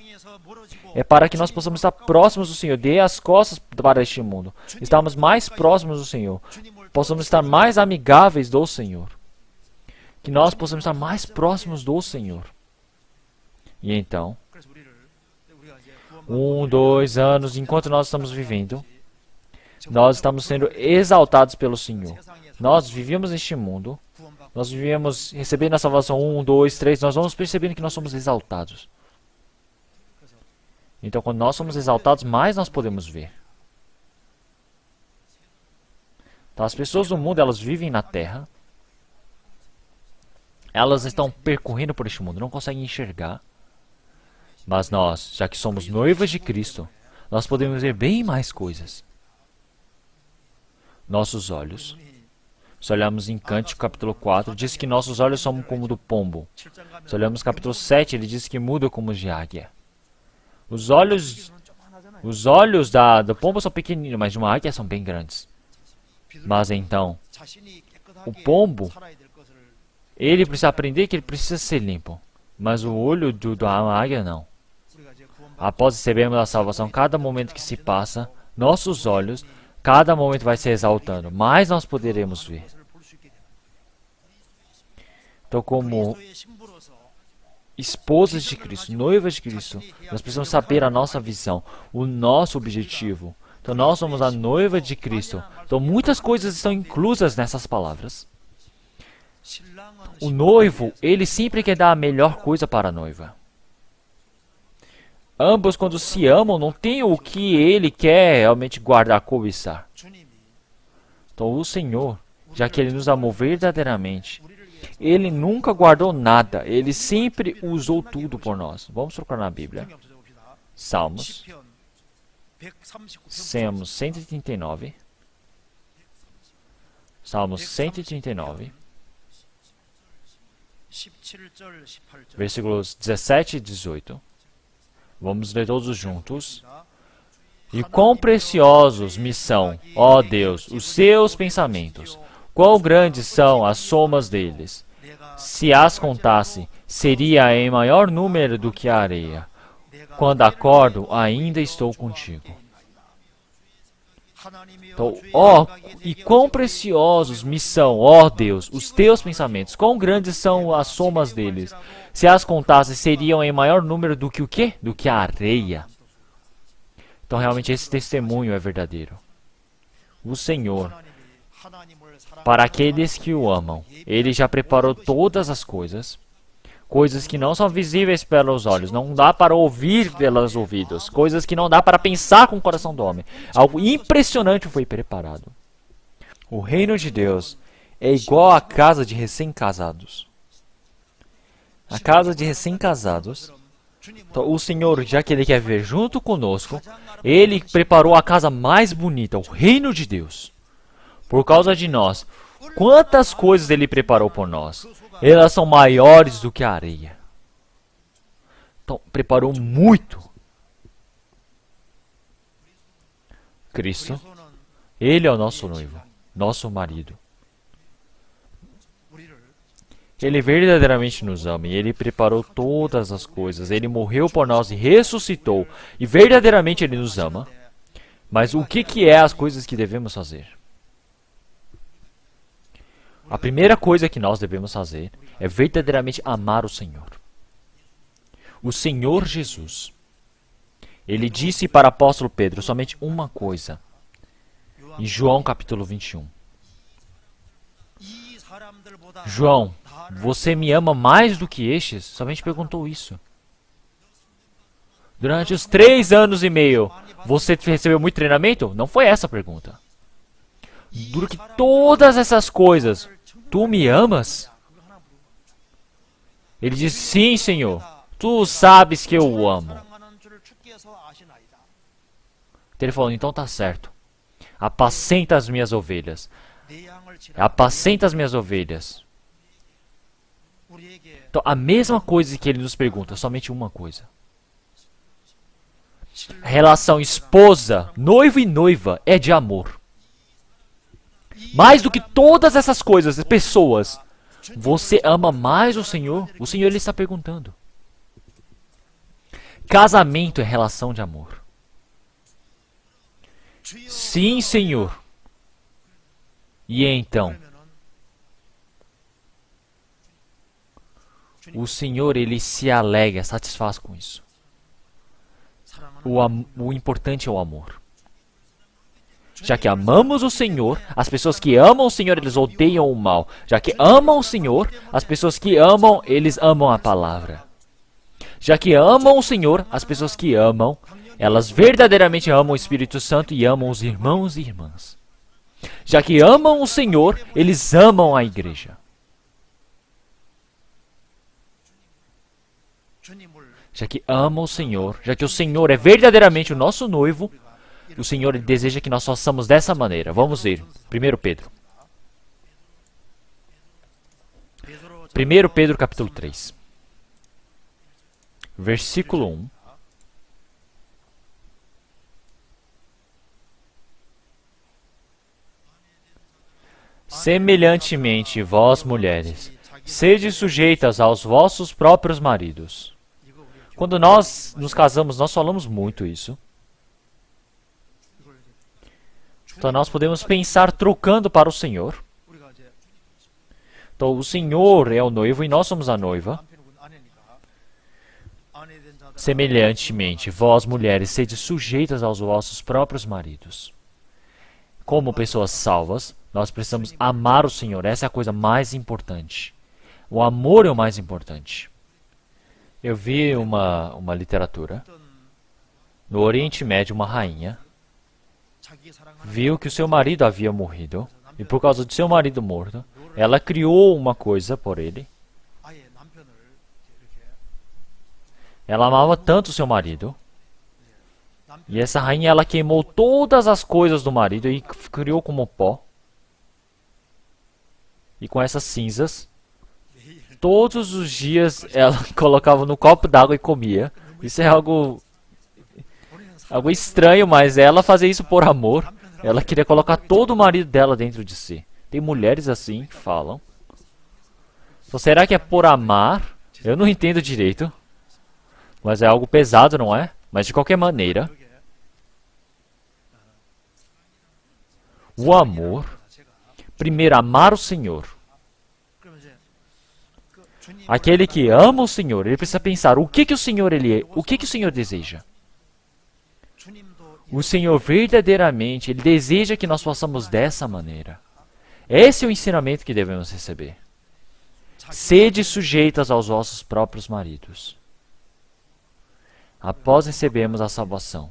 É para que nós possamos estar próximos do Senhor. Dê as costas para este mundo. Estamos mais próximos do Senhor. Possamos estar mais amigáveis do Senhor. Que nós possamos estar mais próximos do Senhor. E então, 1, 2 anos, enquanto nós estamos vivendo, nós estamos sendo exaltados pelo Senhor. Nós vivíamos neste mundo, nós vivíamos recebendo a salvação 1, 2, 3, nós vamos percebendo que nós somos exaltados. Então, quando nós somos exaltados, mais nós podemos ver. Então, as pessoas do mundo, elas vivem na terra, elas estão percorrendo por este mundo, não conseguem enxergar. Mas nós, já que somos noivas de Cristo, nós podemos ver bem mais coisas. Nossos olhos, se olharmos em Cântico capítulo 4, diz que nossos olhos são como do pombo. Se olharmos capítulo 7, ele diz que muda como de águia. Os olhos do pombo são pequeninos, mas de uma águia são bem grandes. Mas então, o pombo, ele precisa aprender que ele precisa ser limpo. Mas o olho da águia não. Após recebermos a salvação, cada momento que se passa, nossos olhos, cada momento vai se exaltando. Mais nós poderemos ver. Então, como esposas de Cristo, noivas de Cristo, nós precisamos saber a nossa visão, o nosso objetivo. Então, nós somos a noiva de Cristo. Então, muitas coisas estão inclusas nessas palavras. O noivo, ele sempre quer dar a melhor coisa para a noiva. Ambos, quando se amam, não tem o que ele quer realmente guardar, cobiçar. Então, o Senhor, já que Ele nos amou verdadeiramente, Ele nunca guardou nada. Ele sempre usou tudo por nós. Vamos procurar na Bíblia. Salmos 139. Salmos 139. Versículos 17 e 18. Vamos ler todos juntos. E quão preciosos me são, ó Deus, os seus pensamentos. Quão grandes são as somas deles. Se as contasse, seria em maior número do que a areia. Quando acordo, ainda estou contigo. Então, ó, e quão preciosos me são, ó Deus, os teus pensamentos, quão grandes são as somas deles. Se as contasse, seriam em maior número do que o quê? Do que a areia. Então, realmente, esse testemunho é verdadeiro. O Senhor, para aqueles que o amam, Ele já preparou todas as coisas, coisas que não são visíveis pelos olhos, não dá para ouvir pelos ouvidos, coisas que não dá para pensar com o coração do homem. Algo impressionante foi preparado. O reino de Deus é igual à casa de recém-casados. A casa de recém-casados, então, o Senhor, já que Ele quer viver junto conosco, Ele preparou a casa mais bonita, o reino de Deus. Por causa de nós, quantas coisas Ele preparou por nós? Elas são maiores do que a areia. Então, preparou muito. Cristo, Ele é o nosso noivo, nosso marido. Ele verdadeiramente nos ama e Ele preparou todas as coisas. Ele morreu por nós e ressuscitou. E verdadeiramente Ele nos ama. Mas o que é as coisas que devemos fazer? A primeira coisa que nós devemos fazer é verdadeiramente amar o Senhor. O Senhor Jesus. Ele disse para o apóstolo Pedro somente uma coisa. Em João capítulo 21. João, você me ama mais do que estes? Somente perguntou isso. Durante os 3 anos e meio, você recebeu muito treinamento? Não foi essa a pergunta. Durante todas essas coisas, tu me amas? Ele disse, sim, Senhor. Tu sabes que eu o amo. Ele falou, então tá certo. Apacenta as minhas ovelhas. Apacenta as minhas ovelhas. Então, a mesma coisa que ele nos pergunta, somente uma coisa. A relação esposa, noivo e noiva é de amor. Mais do que todas essas coisas, pessoas, você ama mais o Senhor? O Senhor, Ele está perguntando. Casamento é relação de amor. Sim, Senhor. E então? O Senhor, Ele se alegra, satisfaz com isso. O importante é o amor. Já que amamos o Senhor, as pessoas que amam o Senhor, eles odeiam o mal. Já que amam o Senhor, as pessoas que amam, eles amam a palavra. Já que amam o Senhor, as pessoas que amam, elas verdadeiramente amam o Espírito Santo e amam os irmãos e irmãs. Já que amam o Senhor, eles amam a igreja. Já que amam o Senhor, já que o Senhor é verdadeiramente o nosso noivo, o Senhor deseja que nós façamos dessa maneira. Vamos ver. 1 Pedro. 1 Pedro capítulo 3. Versículo 1. Semelhantemente, vós, mulheres, sede sujeitas aos vossos próprios maridos. Quando nós nos casamos, nós falamos muito isso. Então, nós podemos pensar trocando para o Senhor. Então, o Senhor é o noivo e nós somos a noiva. Semelhantemente, vós, mulheres, sede sujeitas aos vossos próprios maridos. Como pessoas salvas, nós precisamos amar o Senhor. Essa é a coisa mais importante. O amor é o mais importante. Eu vi uma literatura. No Oriente Médio, uma rainha viu que o seu marido havia morrido. E por causa do seu marido morto, ela criou uma coisa por ele. Ela amava tanto o seu marido. E essa rainha, ela queimou todas as coisas do marido e criou como pó. E com essas cinzas, todos os dias ela colocava no copo d'água e comia. Isso é algo estranho, mas ela fazia isso por amor. Ela queria colocar todo o marido dela dentro de si. Tem mulheres assim que falam. Então, será que é por amar? Eu não entendo direito. Mas é algo pesado, não é? Mas de qualquer maneira, O amor, primeiro amar o Senhor. Aquele que ama o Senhor, ele precisa pensar o que o Senhor ele é, o que o Senhor deseja. O Senhor verdadeiramente, ele deseja que nós façamos dessa maneira. Esse é o ensinamento que devemos receber. Sede sujeitas aos vossos próprios maridos. Após recebermos a salvação.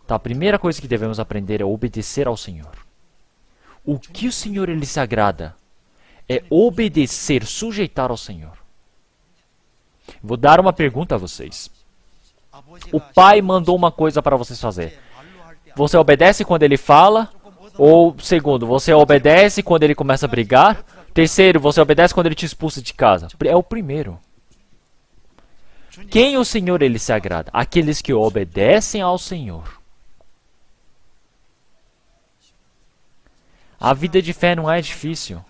Então, a primeira coisa que devemos aprender é obedecer ao Senhor. O que o Senhor ele se agrada é obedecer, sujeitar ao Senhor. Vou dar uma pergunta a vocês. O pai mandou uma coisa para vocês fazer. Você obedece quando ele fala? Ou, segundo, você obedece quando ele começa a brigar? Terceiro, você obedece quando ele te expulsa de casa? É o primeiro. Quem o Senhor ele se agrada? Aqueles que obedecem ao Senhor. A vida de fé não é difícil.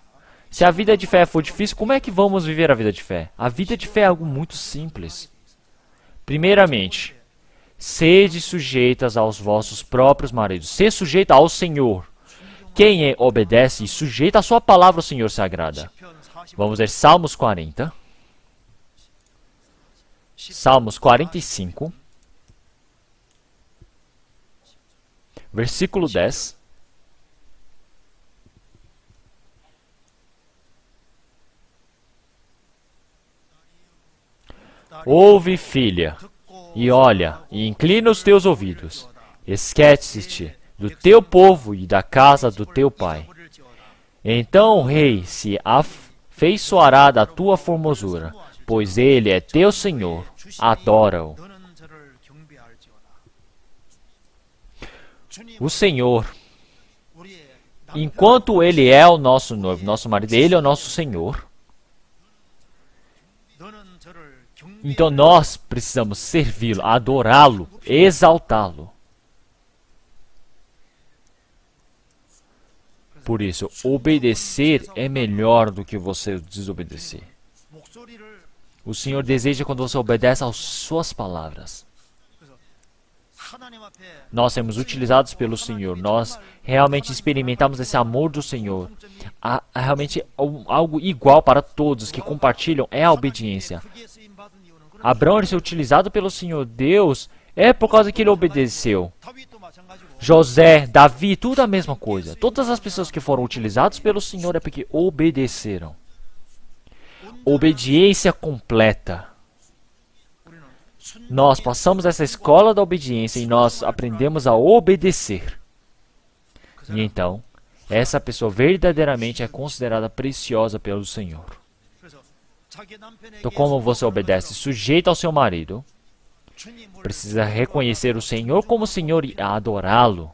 Se a vida de fé for difícil, como é que vamos viver a vida de fé? A vida de fé é algo muito simples. Primeiramente, sede sujeitas aos vossos próprios maridos. Ser sujeita ao Senhor. Quem obedece e sujeita a sua palavra, o Senhor se agrada. Vamos ver Salmos 40. Salmos 45. Versículo 10. Ouve, filha, e olha, e inclina os teus ouvidos. Esquece-te do teu povo e da casa do teu pai. Então o rei se afeiçoará da tua formosura, pois ele é teu Senhor. Adora-o. O Senhor, enquanto ele é o nosso noivo, nosso marido, ele é o nosso Senhor. Então nós precisamos servi-lo, adorá-lo, exaltá-lo. Por isso, obedecer é melhor do que você desobedecer. O Senhor deseja quando você obedece às suas palavras. Nós somos utilizados pelo Senhor. Nós realmente experimentamos esse amor do Senhor. Realmente algo igual para todos que compartilham é a obediência. Abraão ele ser utilizado pelo Senhor Deus é por causa que ele obedeceu. José, Davi, tudo a mesma coisa. Todas as pessoas que foram utilizadas pelo Senhor é porque obedeceram. Obediência completa. Nós passamos essa escola da obediência e nós aprendemos a obedecer. E então, essa pessoa verdadeiramente é considerada preciosa pelo Senhor. Então, como você obedece? Sujeito ao seu marido. Precisa reconhecer o Senhor como Senhor e adorá-lo.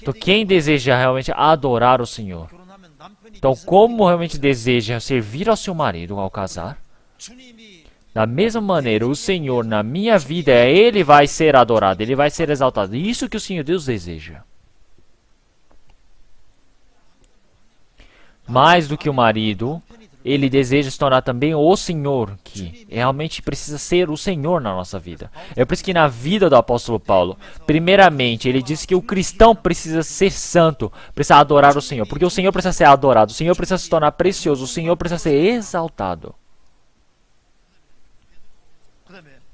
Então, quem deseja realmente adorar o Senhor? Então, como realmente deseja servir ao seu marido ao casar? Da mesma maneira, o Senhor na minha vida, Ele vai ser adorado, Ele vai ser exaltado. Isso que o Senhor Deus deseja. Mais do que o marido, ele deseja se tornar também o Senhor, que realmente precisa ser o Senhor na nossa vida. É por isso que na vida do apóstolo Paulo, primeiramente, ele diz que o cristão precisa ser santo, precisa adorar o Senhor, porque o Senhor precisa ser adorado, o Senhor precisa se tornar precioso, o Senhor precisa ser exaltado.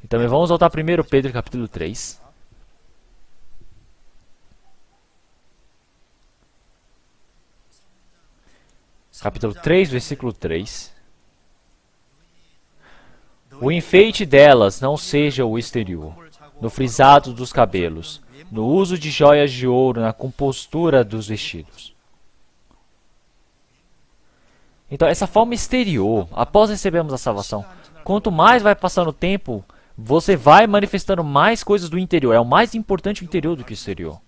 E também vamos voltar a 1 Pedro capítulo 3. Capítulo 3, versículo 3. O enfeite delas não seja o exterior, no frisado dos cabelos, no uso de joias de ouro, na compostura dos vestidos. Então, essa forma exterior, após recebermos a salvação, quanto mais vai passando o tempo, você vai manifestando mais coisas do interior. É o mais importante o interior do que o exterior.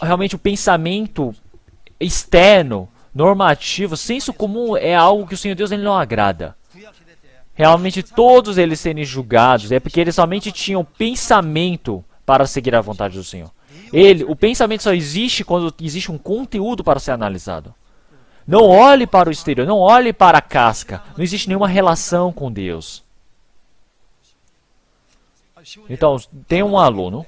Realmente, o pensamento externo, normativo, senso comum é algo que o Senhor Deus ele não agrada. Realmente todos eles serem julgados é porque eles somente tinham pensamento para seguir a vontade do Senhor. O pensamento só existe quando existe um conteúdo para ser analisado. Não olhe para o exterior, não olhe para a casca. Não existe nenhuma relação com Deus. Então, tem um aluno.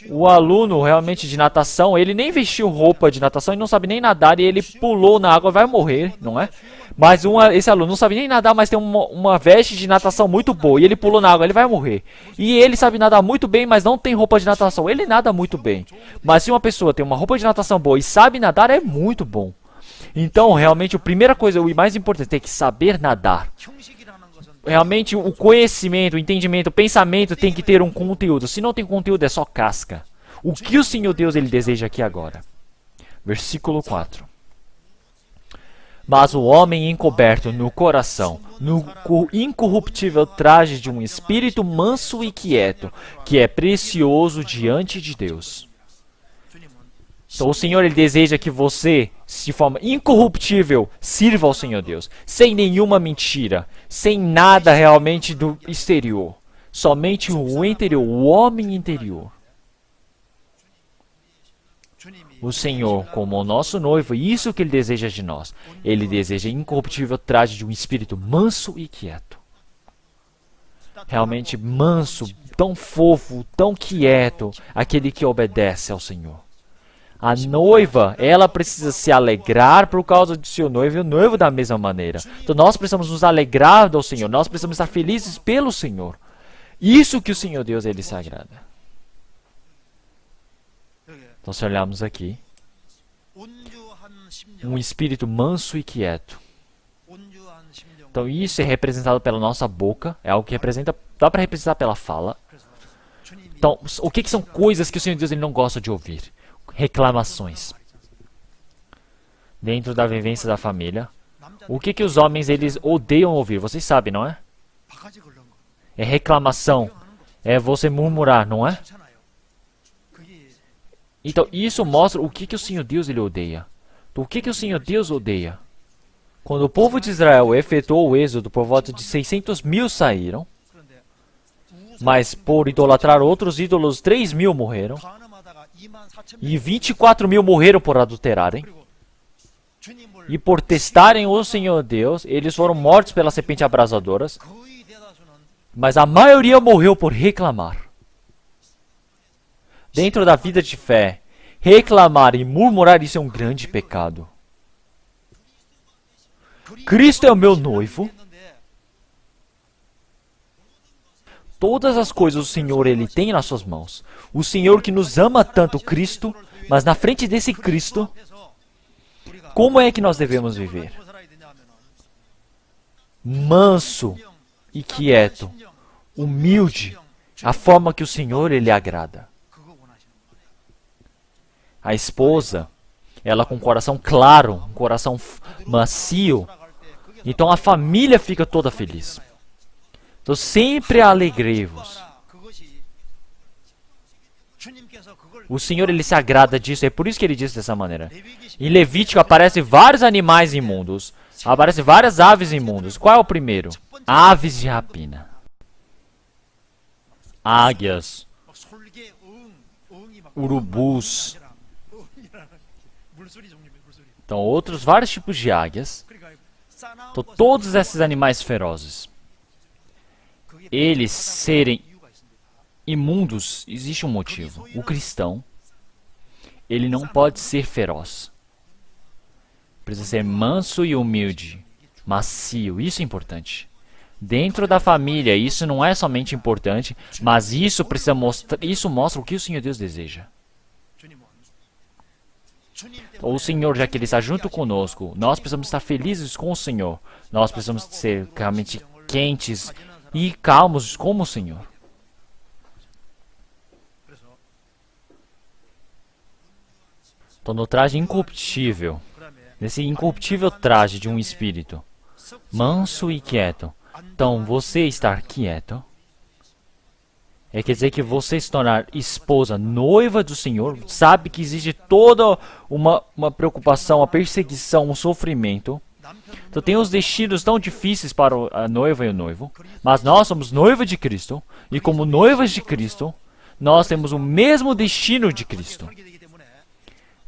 O aluno realmente de natação, ele nem vestiu roupa de natação e não sabe nem nadar e ele pulou na água, vai morrer, não é? Mas esse aluno não sabe nem nadar, mas tem uma veste de natação muito boa e ele pulou na água, ele vai morrer. E ele sabe nadar muito bem, mas não tem roupa de natação, ele nada muito bem. Mas se uma pessoa tem uma roupa de natação boa e sabe nadar, é muito bom. Então, realmente, a primeira coisa, o mais importante, é que saber nadar. Realmente, o conhecimento, o entendimento, o pensamento tem que ter um conteúdo. Se não tem conteúdo, é só casca. O que o Senhor Deus ele deseja aqui agora? Versículo 4. Mas o homem encoberto no coração, no incorruptível traje de um espírito manso e quieto, que é precioso diante de Deus. Então o Senhor ele deseja que você, de forma incorruptível, sirva ao Senhor Deus, sem nenhuma mentira, sem nada realmente do exterior, somente o interior, o homem interior. O Senhor, como o nosso noivo, isso que ele deseja de nós. Ele deseja incorruptível traje de um espírito manso e quieto. Realmente manso, tão fofo, tão quieto, aquele que obedece ao Senhor. A noiva, ela precisa se alegrar por causa do seu noivo e o noivo da mesma maneira. Então nós precisamos nos alegrar do Senhor, nós precisamos estar felizes pelo Senhor. Isso que o Senhor Deus, ele se agrada. Então se olharmos aqui, um espírito manso e quieto. Então isso é representado pela nossa boca, é algo que representa, dá para representar pela fala. Então, o que são coisas que o Senhor Deus ele não gosta de ouvir? Reclamações. Dentro da vivência da família, o que os homens eles odeiam ouvir? Vocês sabem, não é? É reclamação. É você murmurar, não é? Então, isso mostra o que o Senhor Deus ele odeia. Então, o que o Senhor Deus odeia? Quando o povo de Israel efetuou o êxodo, por volta de 600 mil saíram, mas por idolatrar outros ídolos, 3 mil morreram. E 24 mil morreram por adulterarem. E por testarem o Senhor Deus, eles foram mortos pelas serpentes abrasadoras. Mas a maioria morreu por reclamar. Dentro da vida de fé, reclamar e murmurar, isso é um grande pecado. Cristo é o meu noivo. Todas as coisas o Senhor ele tem nas suas mãos. O Senhor que nos ama tanto, Cristo, mas na frente desse Cristo, como é que nós devemos viver? Manso e quieto, humilde, a forma que o Senhor ele agrada. A esposa, ela com um coração claro, um coração macio, então a família fica toda feliz. Então sempre alegrei-vos. O Senhor ele se agrada disso, é por isso que ele diz dessa maneira. Em Levítico aparecem vários animais imundos, aparecem várias aves imundas. Qual é o primeiro? Aves de rapina. Águias, urubus. Então outros vários tipos de águias. Então todos esses animais ferozes. Eles serem imundos, existe um motivo. O cristão, ele não pode ser feroz. Precisa ser manso e humilde, macio, isso é importante. Dentro da família, isso não é somente importante, mas isso precisa mostrar, isso mostra o que o Senhor Deus deseja. Então, o Senhor, já que Ele está junto conosco, nós precisamos estar felizes com o Senhor. Nós precisamos ser realmente quentes e calmos como o Senhor. Então, no traje incorruptível, nesse incorruptível traje de um espírito, manso e quieto, então você estar quieto, quer dizer que você se tornar esposa, noiva do Senhor, sabe que existe toda uma preocupação, uma perseguição, um sofrimento. Então tem os destinos tão difíceis para a noiva e o noivo, mas nós somos noiva de Cristo, e como noivas de Cristo, nós temos o mesmo destino de Cristo.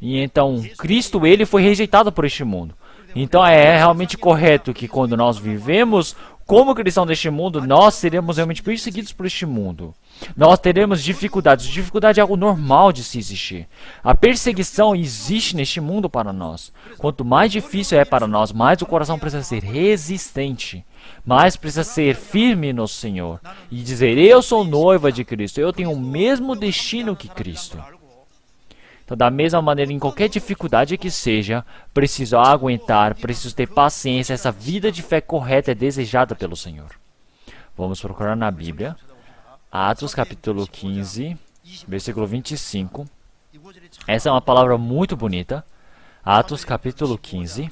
E então, Cristo, ele foi rejeitado por este mundo. Então é realmente correto que quando nós vivemos como cristãos deste mundo, nós seremos realmente perseguidos por este mundo. Nós teremos dificuldades. Dificuldade é algo normal de se existir. A perseguição existe neste mundo para nós. Quanto mais difícil é para nós, mais o coração precisa ser resistente. Mais precisa ser firme no Senhor. E dizer, eu sou noiva de Cristo. Eu tenho o mesmo destino que Cristo. Então, da mesma maneira, em qualquer dificuldade que seja, preciso aguentar, preciso ter paciência. Essa vida de fé correta é desejada pelo Senhor. Vamos procurar na Bíblia. Atos capítulo 15, versículo 25. Essa é uma palavra muito bonita. Atos capítulo 15.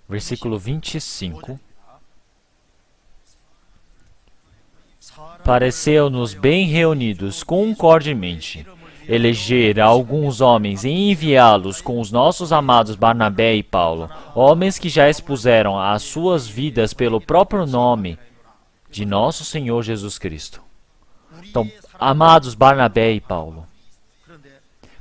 Versículo 25. Pareceu-nos bem reunidos concordemente eleger alguns homens e enviá-los com os nossos amados Barnabé e Paulo, homens que já expuseram as suas vidas pelo próprio nome de nosso Senhor Jesus Cristo. Então, amados Barnabé e Paulo,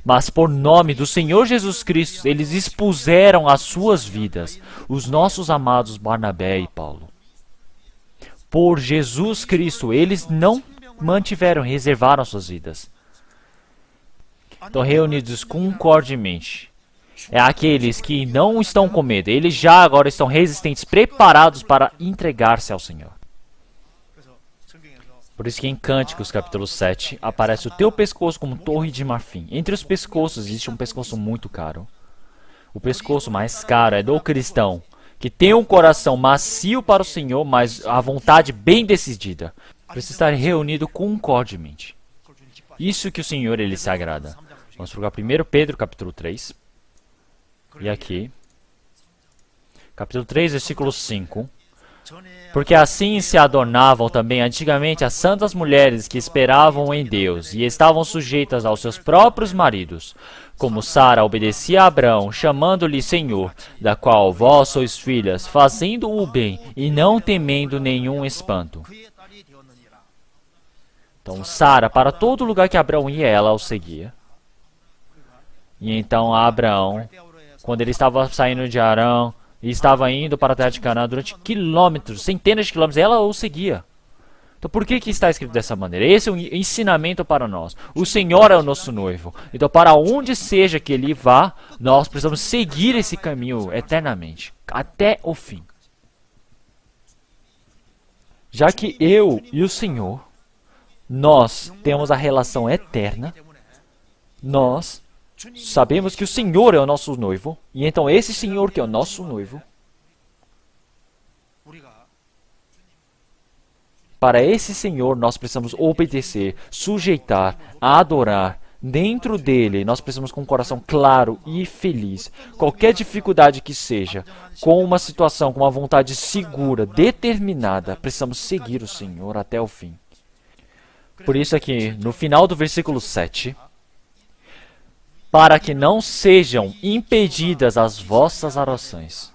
mas por nome do Senhor Jesus Cristo, eles expuseram as suas vidas, os nossos amados Barnabé e Paulo. Por Jesus Cristo, eles não mantiveram, reservaram suas vidas. Estão reunidos concordemente. É aqueles que não estão com medo. Eles já agora estão resistentes, preparados para entregar-se ao Senhor. Por isso que em Cânticos, capítulo 7, aparece o teu pescoço como torre de marfim. Entre os pescoços existe um pescoço muito caro. O pescoço mais caro é do cristão, que tem um coração macio para o Senhor, mas a vontade bem decidida. Precisa estar reunido concordemente. Isso que o Senhor ele se agrada. Vamos procurar 1 Pedro, capítulo 3. E aqui, capítulo 3, versículo 5. Porque assim se adornavam também antigamente as santas mulheres que esperavam em Deus e estavam sujeitas aos seus próprios maridos, como Sara obedecia a Abraão, chamando-lhe Senhor, da qual vós sois filhas, fazendo o bem e não temendo nenhum espanto. Então Sara, para todo lugar que Abraão ia, ela o seguia. E então Abraão, quando ele estava saindo de Arão, e estava indo para a terra de Canaã durante quilômetros, centenas de quilômetros, ela o seguia. Então por que está escrito dessa maneira? Esse é um ensinamento para nós. O Senhor é o nosso noivo. Então para onde seja que ele vá, nós precisamos seguir esse caminho eternamente, até o fim. Já que eu e o Senhor, nós temos a relação eterna, nós sabemos que o Senhor é o nosso noivo, e então esse Senhor que é o nosso noivo, para esse Senhor nós precisamos obedecer, sujeitar, adorar. Dentro dele nós precisamos com um coração claro e feliz. Qualquer dificuldade que seja, com uma situação, com uma vontade segura, determinada, precisamos seguir o Senhor até o fim. Por isso aqui, no final do versículo 7... para que não sejam impedidas as vossas orações.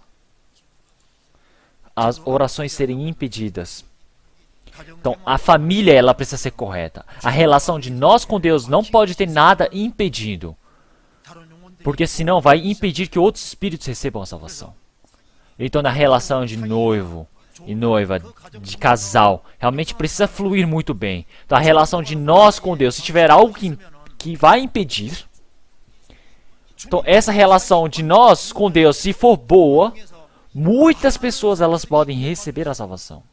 As orações serem impedidas. Então, a família, ela precisa ser correta. A relação de nós com Deus não pode ter nada impedido. Porque senão vai impedir que outros espíritos recebam a salvação. Então, na relação de noivo e noiva, de casal, realmente precisa fluir muito bem. Então, a relação de nós com Deus, se tiver algo que vai impedir... Então, essa relação de nós com Deus, se for boa, muitas pessoas elas podem receber a salvação.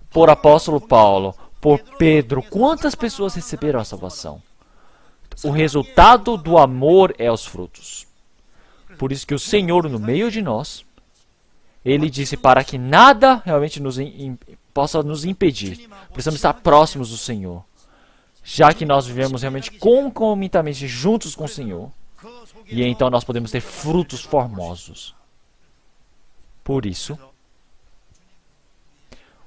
Por apóstolo Paulo, por Pedro, quantas pessoas receberam a salvação? O resultado do amor é os frutos. Por isso que o Senhor, no meio de nós, ele disse para que nada realmente possa nos impedir. Precisamos estar próximos do Senhor. Já que nós vivemos realmente concomitantemente juntos com o Senhor. E então nós podemos ter frutos formosos. Por isso,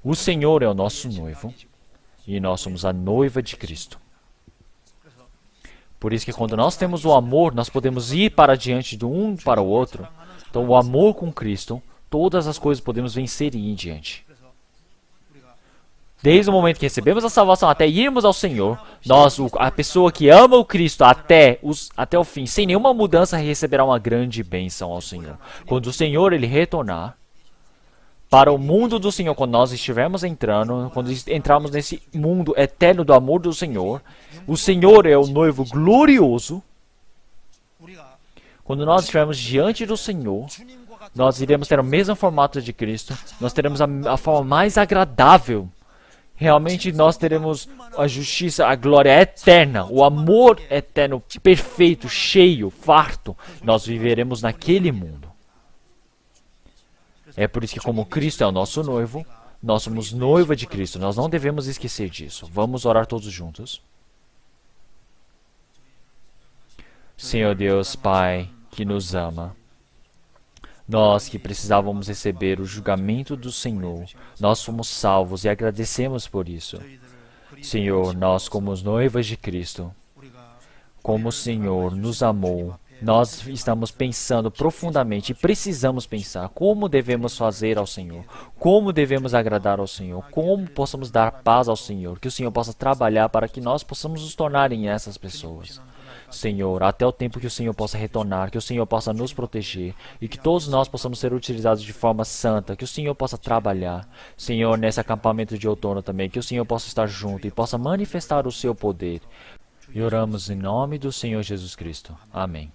o Senhor é o nosso noivo. E nós somos a noiva de Cristo. Por isso que quando nós temos o amor, nós podemos ir para diante de um para o outro. Então o amor com Cristo, todas as coisas podemos vencer e ir em diante. Desde o momento que recebemos a salvação até irmos ao Senhor, a pessoa que ama o Cristo até o fim, sem nenhuma mudança, receberá uma grande bênção ao Senhor. Quando o Senhor ele retornar para o mundo do Senhor, quando nós estivermos entrando, quando entrarmos nesse mundo eterno do amor do Senhor, o Senhor é o noivo glorioso. Quando nós estivermos diante do Senhor, nós iremos ter o mesmo formato de Cristo, nós teremos a forma mais agradável. Realmente nós teremos a justiça, a glória eterna, o amor eterno, perfeito, cheio, farto. Nós viveremos naquele mundo. É por isso que, como Cristo é o nosso noivo, nós somos noiva de Cristo. Nós não devemos esquecer disso. Vamos orar todos juntos. Senhor Deus, Pai, que nos ama, nós que precisávamos receber o julgamento do Senhor, nós somos salvos e agradecemos por isso. Senhor, nós como noivas de Cristo, como o Senhor nos amou, nós estamos pensando profundamente e precisamos pensar como devemos fazer ao Senhor, como devemos agradar ao Senhor, como possamos dar paz ao Senhor, que o Senhor possa trabalhar para que nós possamos nos tornarem essas pessoas. Senhor, até o tempo que o Senhor possa retornar, que o Senhor possa nos proteger e que todos nós possamos ser utilizados de forma santa, que o Senhor possa trabalhar, Senhor, nesse acampamento de outono também, que o Senhor possa estar junto e possa manifestar o seu poder. E oramos em nome do Senhor Jesus Cristo. Amém.